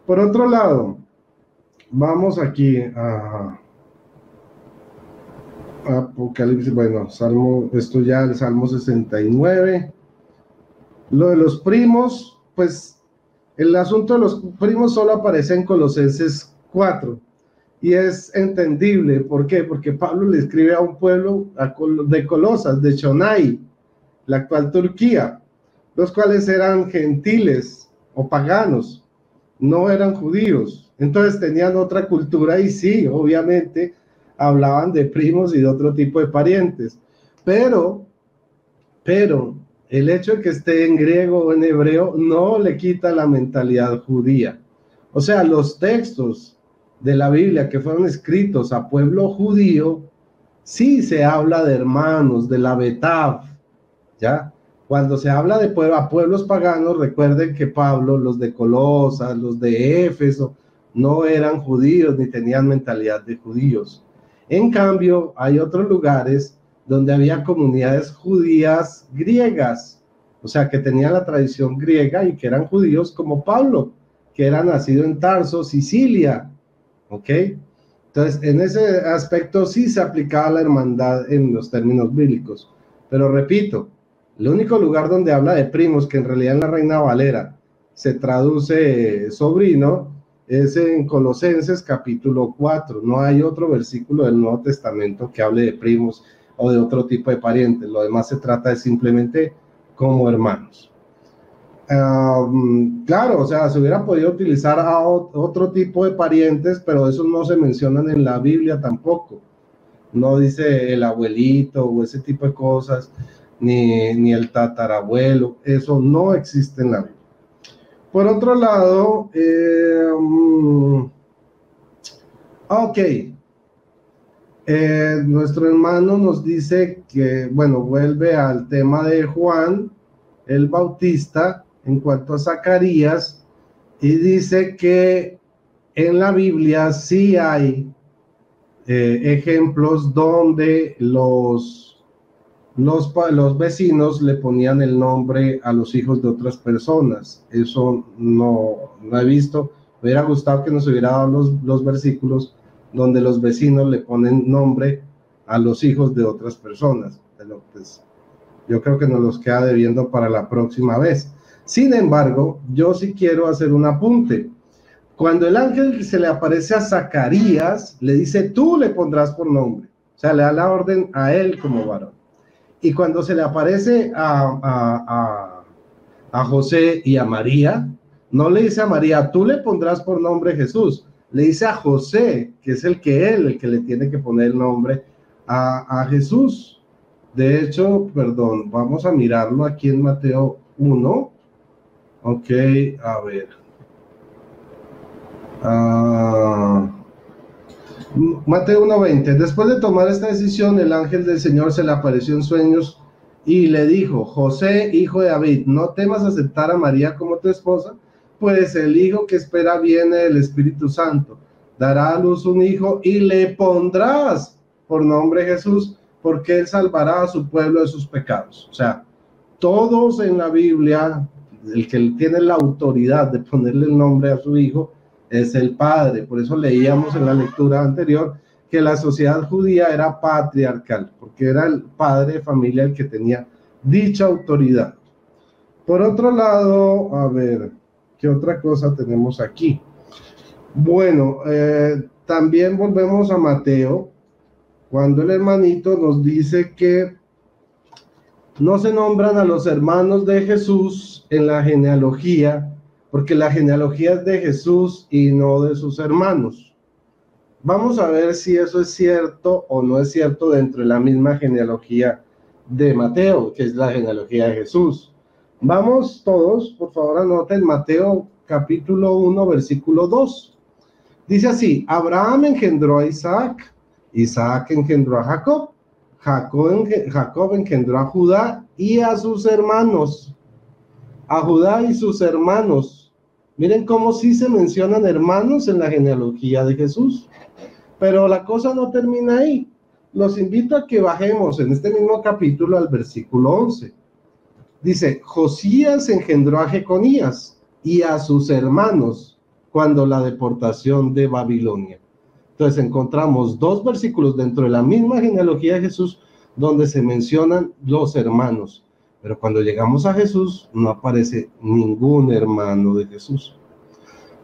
Por otro lado, vamos aquí a Apocalipsis, bueno, Salmo, esto ya el Salmo 69. Lo de los primos, pues el asunto de los primos solo aparece en Colosenses 4 y es entendible. ¿Por qué? Porque Pablo le escribe a un pueblo de Colosas, de Chonai, la actual Turquía, los cuales eran gentiles o paganos, no eran judíos, entonces tenían otra cultura y sí, obviamente hablaban de primos y de otro tipo de parientes, pero el hecho de que esté en griego o en hebreo no le quita la mentalidad judía. O sea, los textos de la Biblia que fueron escritos a pueblo judío, sí se habla de hermanos, de la Betav, ¿ya? Cuando se habla de pueblos paganos, recuerden que Pablo, los de Colosas, los de Éfeso, no eran judíos ni tenían mentalidad de judíos. En cambio, hay otros lugares donde había comunidades judías griegas, o sea, que tenían la tradición griega y que eran judíos como Pablo, que era nacido en Tarso, Sicilia, ¿ok? Entonces, en ese aspecto sí se aplicaba la hermandad en los términos bíblicos, pero repito, el único lugar donde habla de primos, que en realidad en la Reina Valera se traduce sobrino, es en Colosenses capítulo 4. No hay otro versículo del Nuevo Testamento que hable de primos o de otro tipo de parientes. Lo demás se trata de simplemente como hermanos. Claro, o sea, se hubiera podido utilizar a otro tipo de parientes, pero esos no se mencionan en la Biblia tampoco. No dice el abuelito o ese tipo de cosas, ni el tatarabuelo. Eso no existe en la Biblia. Por otro lado, ok, nuestro hermano nos dice que, bueno, vuelve al tema de Juan el Bautista en cuanto a Zacarías y dice que en la Biblia sí hay ejemplos donde los vecinos le ponían el nombre a los hijos de otras personas. Eso no he visto. Me hubiera gustado que nos hubiera dado los versículos donde los vecinos le ponen nombre a los hijos de otras personas. Pero pues, yo creo que nos los queda debiendo para la próxima vez. Sin embargo, yo sí quiero hacer un apunte. Cuando el ángel se le aparece a Zacarías, le dice, tú le pondrás por nombre. O sea, le da la orden a él como varón. Y cuando se le aparece a José y a María, no le dice a María, tú le pondrás por nombre Jesús. Le dice a José, que es el que le tiene que poner el nombre a Jesús. De hecho, perdón, vamos a mirarlo aquí en Mateo 1. Ok, a ver. Mateo 1:20. Después de tomar esta decisión, el ángel del Señor se le apareció en sueños y le dijo, José, hijo de David, no temas aceptar a María como tu esposa, pues el hijo que espera viene del Espíritu Santo. Dará a luz un hijo y le pondrás por nombre Jesús, porque él salvará a su pueblo de sus pecados. O sea, todos en la Biblia, el que tiene la autoridad de ponerle el nombre a su hijo es el padre. Por eso leíamos en la lectura anterior que la sociedad judía era patriarcal, porque era el padre de familia el que tenía dicha autoridad. Por otro lado, a ver, ¿qué otra cosa tenemos aquí? Bueno, también volvemos a Mateo, cuando el hermanito nos dice que no se nombran a los hermanos de Jesús en la genealogía, porque la genealogía es de Jesús y no de sus hermanos. Vamos a ver si eso es cierto o no es cierto dentro de la misma genealogía de Mateo, que es la genealogía de Jesús. Vamos todos, por favor anoten Mateo capítulo 1, versículo 2. Dice así, Abraham engendró a Isaac, Isaac engendró a Jacob, Jacob engendró a Judá y a sus hermanos. A Judá y sus hermanos. Miren cómo sí se mencionan hermanos en la genealogía de Jesús. Pero la cosa no termina ahí. Los invito a que bajemos en este mismo capítulo al versículo 11. Dice, Josías engendró a Jeconías y a sus hermanos. cuando la deportación de Babilonia. Entonces encontramos dos versículos dentro de la misma genealogía de Jesús donde se mencionan los hermanos, pero cuando llegamos a Jesús no aparece ningún hermano de Jesús.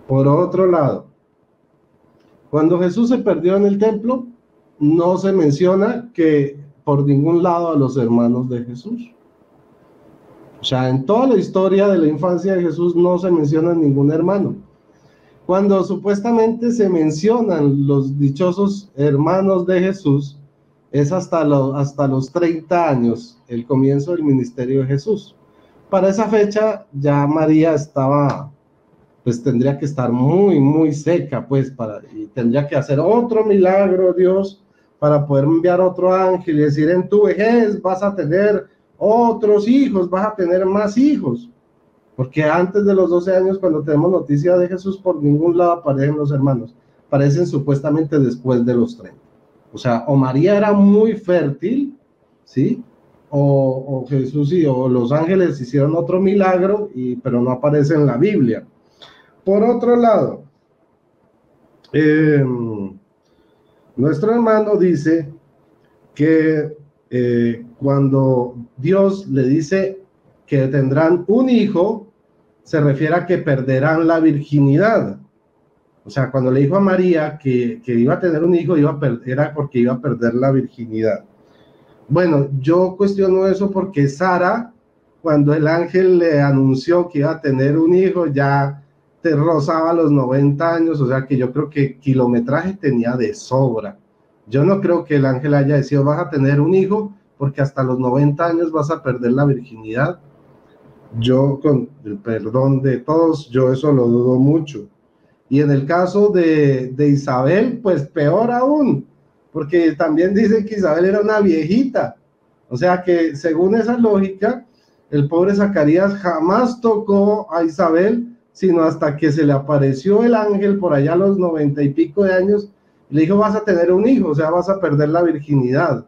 Por otro lado, cuando Jesús se perdió en el templo, no se menciona que por ningún lado a los hermanos de Jesús. O sea, en toda la historia de la infancia de Jesús no se menciona ningún hermano. Cuando supuestamente se mencionan los dichosos hermanos de Jesús, es hasta los 30 años, el comienzo del ministerio de Jesús. Para esa fecha ya María estaba, pues tendría que estar muy, muy seca, pues, y tendría que hacer otro milagro, Dios, para poder enviar otro ángel y decir, en tu vejez vas a tener otros hijos, vas a tener más hijos. Porque antes de los 12 años, cuando tenemos noticia de Jesús, por ningún lado aparecen los hermanos. Aparecen supuestamente después de los 30. O sea, o María era muy fértil, ¿sí? O Jesús o los ángeles hicieron otro milagro, pero no aparece en la Biblia. Por otro lado, nuestro hermano dice que cuando Dios le dice que tendrán un hijo, se refiere a que perderán la virginidad. O sea, cuando le dijo a María que iba a tener un hijo, era porque iba a perder la virginidad. Bueno, yo cuestiono eso porque Sara, cuando el ángel le anunció que iba a tener un hijo, ya te rozaba los 90 años, o sea que yo creo que kilometraje tenía de sobra. Yo no creo que el ángel haya decidido, vas a tener un hijo, porque hasta los 90 años vas a perder la virginidad. Yo, con el perdón de todos, yo eso lo dudo mucho. Y en el caso de Isabel, pues peor aún, porque también dicen que Isabel era una viejita. O sea que según esa lógica, el pobre Zacarías jamás tocó a Isabel, sino hasta que se le apareció el ángel por allá a los 90 y pico de años, y le dijo, vas a tener un hijo, o sea, vas a perder la virginidad.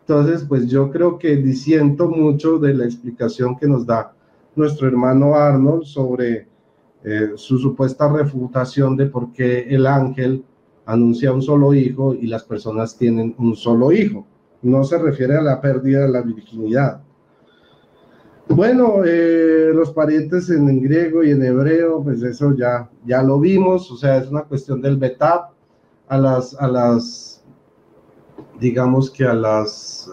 Entonces, pues yo creo que disiento mucho de la explicación que nos da nuestro hermano Arnold sobre su supuesta refutación de por qué el ángel anuncia un solo hijo y las personas tienen un solo hijo. No se refiere a la pérdida de la virginidad. Bueno, los parientes en griego y en hebreo, pues eso ya lo vimos, o sea, es una cuestión del betap, digamos que a las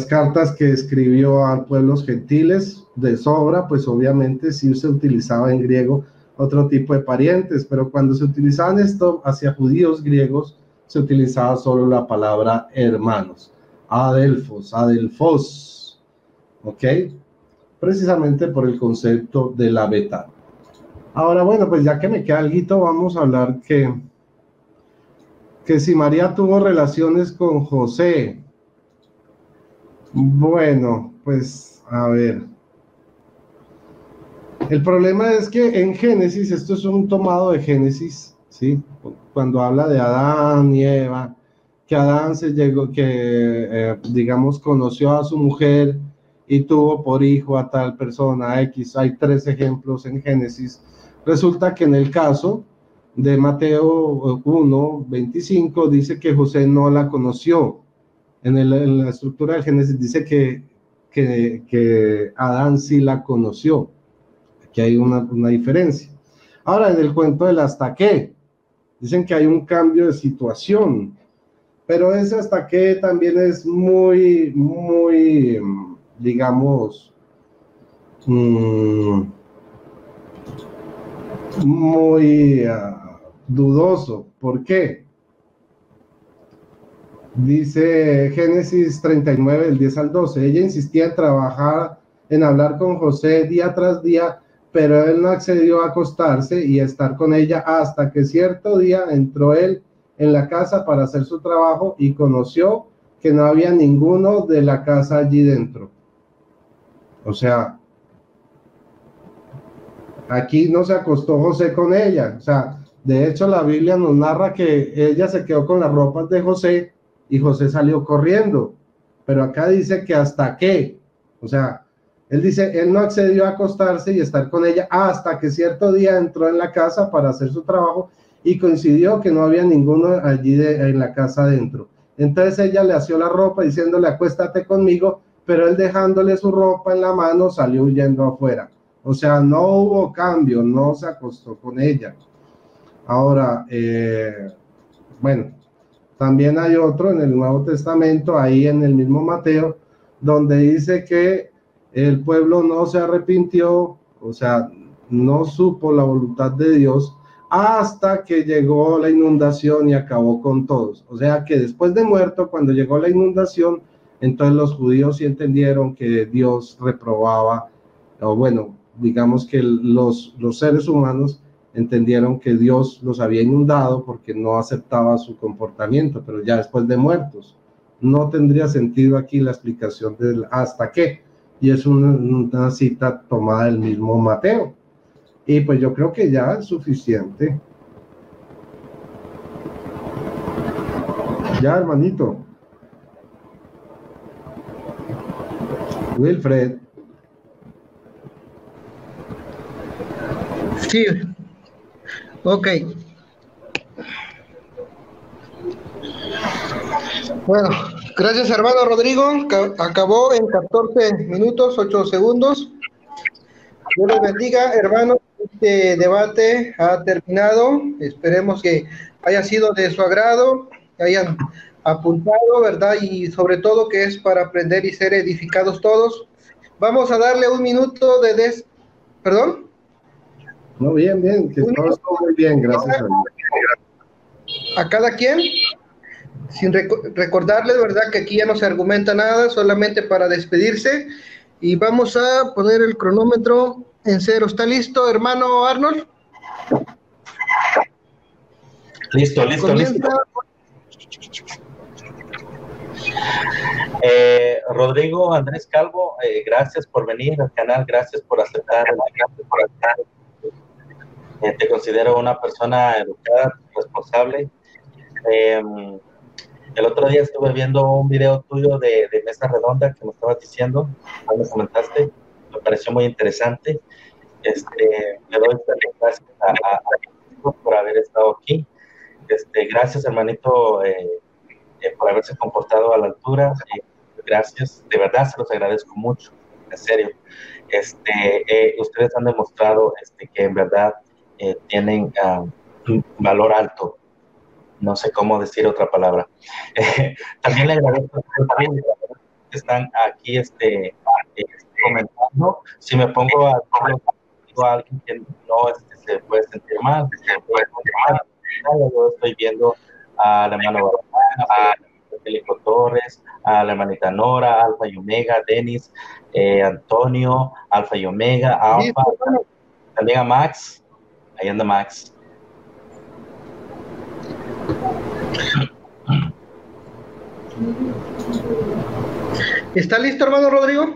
cartas que escribió a pueblos gentiles de sobra, pues obviamente sí se utilizaba en griego otro tipo de parientes, pero cuando se utilizaban esto hacia judíos griegos, se utilizaba solo la palabra hermanos, adelfos, ¿ok? Precisamente por el concepto de la beta. Ahora, bueno, pues ya que me queda algo, vamos a hablar que si María tuvo relaciones con José. Bueno, pues a ver. El problema es que en Génesis, esto es un tomado de Génesis, ¿sí? Cuando habla de Adán y Eva, que Adán digamos, conoció a su mujer y tuvo por hijo a tal persona X. Hay 3 ejemplos en Génesis. Resulta que en el caso de Mateo 1:25 dice que José no la conoció. En la estructura del Génesis dice que Adán sí la conoció. Aquí hay una diferencia. Ahora, en el cuento del hasta qué, dicen que hay un cambio de situación, pero ese hasta qué también es muy, muy, digamos, muy dudoso. ¿Por qué? Dice Génesis 39, del 10 al 12, ella insistía en hablar con José día tras día, pero él no accedió a acostarse y a estar con ella hasta que cierto día entró él en la casa para hacer su trabajo y conoció que no había ninguno de la casa allí dentro. O sea, aquí no se acostó José con ella. O sea, de hecho la Biblia nos narra que ella se quedó con las ropas de José y José salió corriendo. Pero acá dice que hasta qué. O sea, Él dice, él no accedió a acostarse y estar con ella hasta que cierto día entró en la casa para hacer su trabajo y coincidió que no había ninguno allí en la casa adentro. Entonces ella le asió la ropa diciéndole, acuéstate conmigo, pero él dejándole su ropa en la mano salió huyendo afuera. O sea, no hubo cambio, no se acostó con ella. Ahora, bueno, también hay otro en el Nuevo Testamento, ahí en el mismo Mateo, donde dice que el pueblo no se arrepintió, o sea, no supo la voluntad de Dios hasta que llegó la inundación y acabó con todos. O sea que después de muerto, cuando llegó la inundación, entonces los judíos sí entendieron que Dios reprobaba, o bueno, digamos que los seres humanos entendieron que Dios los había inundado porque no aceptaba su comportamiento, pero ya después de muertos. No tendría sentido aquí la explicación del hasta qué, y es una cita tomada del mismo Mateo. Y pues yo creo que ya es suficiente. Ya, hermanito. Wilfred. Sí. Ok. Bueno, gracias hermano Rodrigo. Acabó en 14 minutos, 8 segundos. Dios les bendiga, hermanos. Este debate ha terminado. Esperemos que haya sido de su agrado, que hayan apuntado, ¿verdad? Y sobre todo que es para aprender y ser edificados todos. Vamos a darle un minuto de ¿Perdón? No, bien, que todo estuvo muy bien, gracias a Dios. A cada quien, sin recordarles, ¿verdad? Que aquí ya no se argumenta nada, solamente para despedirse. Y vamos a poner el cronómetro en 0. ¿Está listo, hermano Arnold? Listo. Rodrigo Andrés Calvo, gracias por venir al canal, gracias por aceptar. Te considero una persona educada, responsable. El otro día estuve viendo un video tuyo de mesa redonda que me estabas diciendo, me comentaste, me pareció muy interesante. Le doy gracias a por haber estado aquí. Gracias, hermanito, por haberse comportado a la altura. Gracias, de verdad se los agradezco mucho, en serio. Ustedes han demostrado que en verdad tienen un valor alto. No sé cómo decir otra palabra. También le agradezco a los que están aquí comentando. Si me pongo a alguien que no se puede sentir mal, yo estoy viendo al hermano Barragán, a Felipe Torres, a la hermanita Nora, Alfa y Omega, Denis, Antonio, Alfa y Omega, Alfa, también a Max. Ahí anda Max. ¿Está listo, hermano Rodrigo?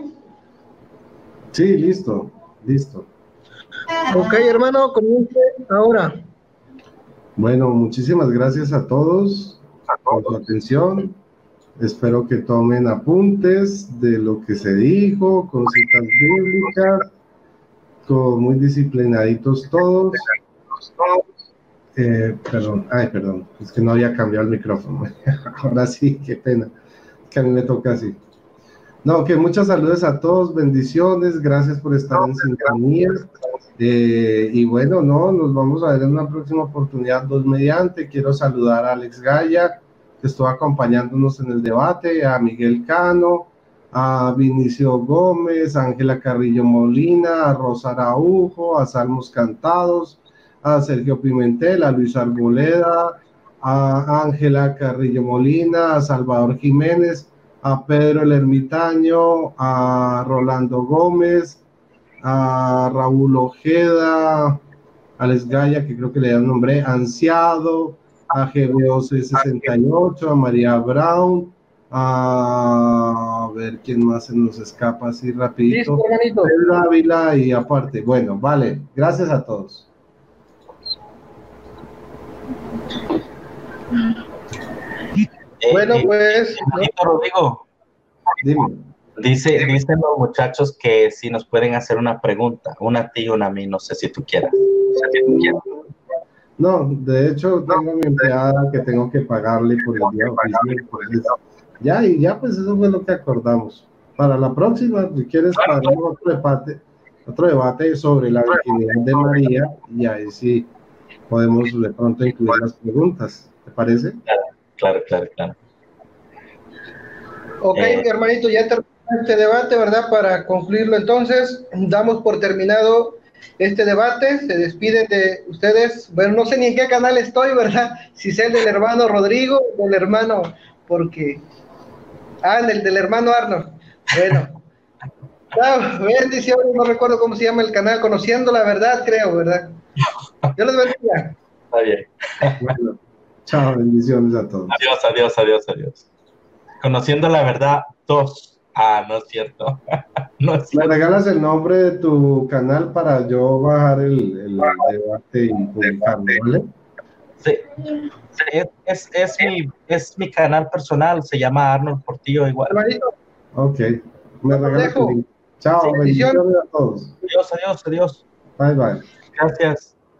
Sí, listo. Ok, hermano, comience ahora. Bueno, muchísimas gracias a todos por su atención. Espero que tomen apuntes de lo que se dijo, con citas bíblicas, muy disciplinaditos todos. Perdón, es que no había cambiado el micrófono. Ahora sí, qué pena, que a mí me toca así. No, que muchas saludos a todos, bendiciones, gracias por estar en sintonía. Y bueno, nos vamos a ver en una próxima oportunidad, Dios mediante. Quiero saludar a Alex Gaya, que estuvo acompañándonos en el debate, a Miguel Cano, a Vinicio Gómez, a Ángela Carrillo Molina, a Rosa Araujo, a Salmos Cantados, a Sergio Pimentel, a Luis Arboleda, a Ángela Carrillo Molina, a Salvador Jiménez, a Pedro el Ermitaño, a Rolando Gómez, a Raúl Ojeda, a Alex Gaya, que creo que le dan nombre, Ansiado, a GBOC68, a María Brown, a ver quién más se nos escapa así rapidito. Pedro Ávila y aparte. Bueno, vale, gracias a todos. Bueno, pues... Rodrigo, dime. Dicen los muchachos que si nos pueden hacer una pregunta, una a ti y una a mí, no sé si tú quieras. No, de hecho tengo a mi empleada que tengo que pagarle por el día oficial, pues, ya pues eso fue lo que acordamos. Para la próxima, si quieres, para otro debate sobre la virginidad de María, y ahí sí podemos de pronto incluir las preguntas, ¿te parece? Claro. Ok, mi hermanito, ya terminó este debate, ¿verdad? Para concluirlo entonces, damos por terminado este debate, se despiden de ustedes, bueno, no sé ni en qué canal estoy, ¿verdad? Si es el del hermano Rodrigo, del hermano, porque, en el del hermano Arnold, bueno, bendiciones, no recuerdo cómo se llama el canal, Conociendo la Verdad, creo, ¿verdad? Dios les bendiga. Está bien. Bueno, chao, bendiciones a todos. Adiós. Conociendo la verdad 2. No es cierto. No es ¿Me cierto. regalas el nombre de tu canal para yo bajar el debate y publicarlo, ¿vale? Sí. Es mi canal personal, se llama Arnold Portillo igual. Hermanito, Ok, me regalas el link. Chao, bendiciones bendiciones a todos. Adiós. Bye.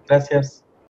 Gracias.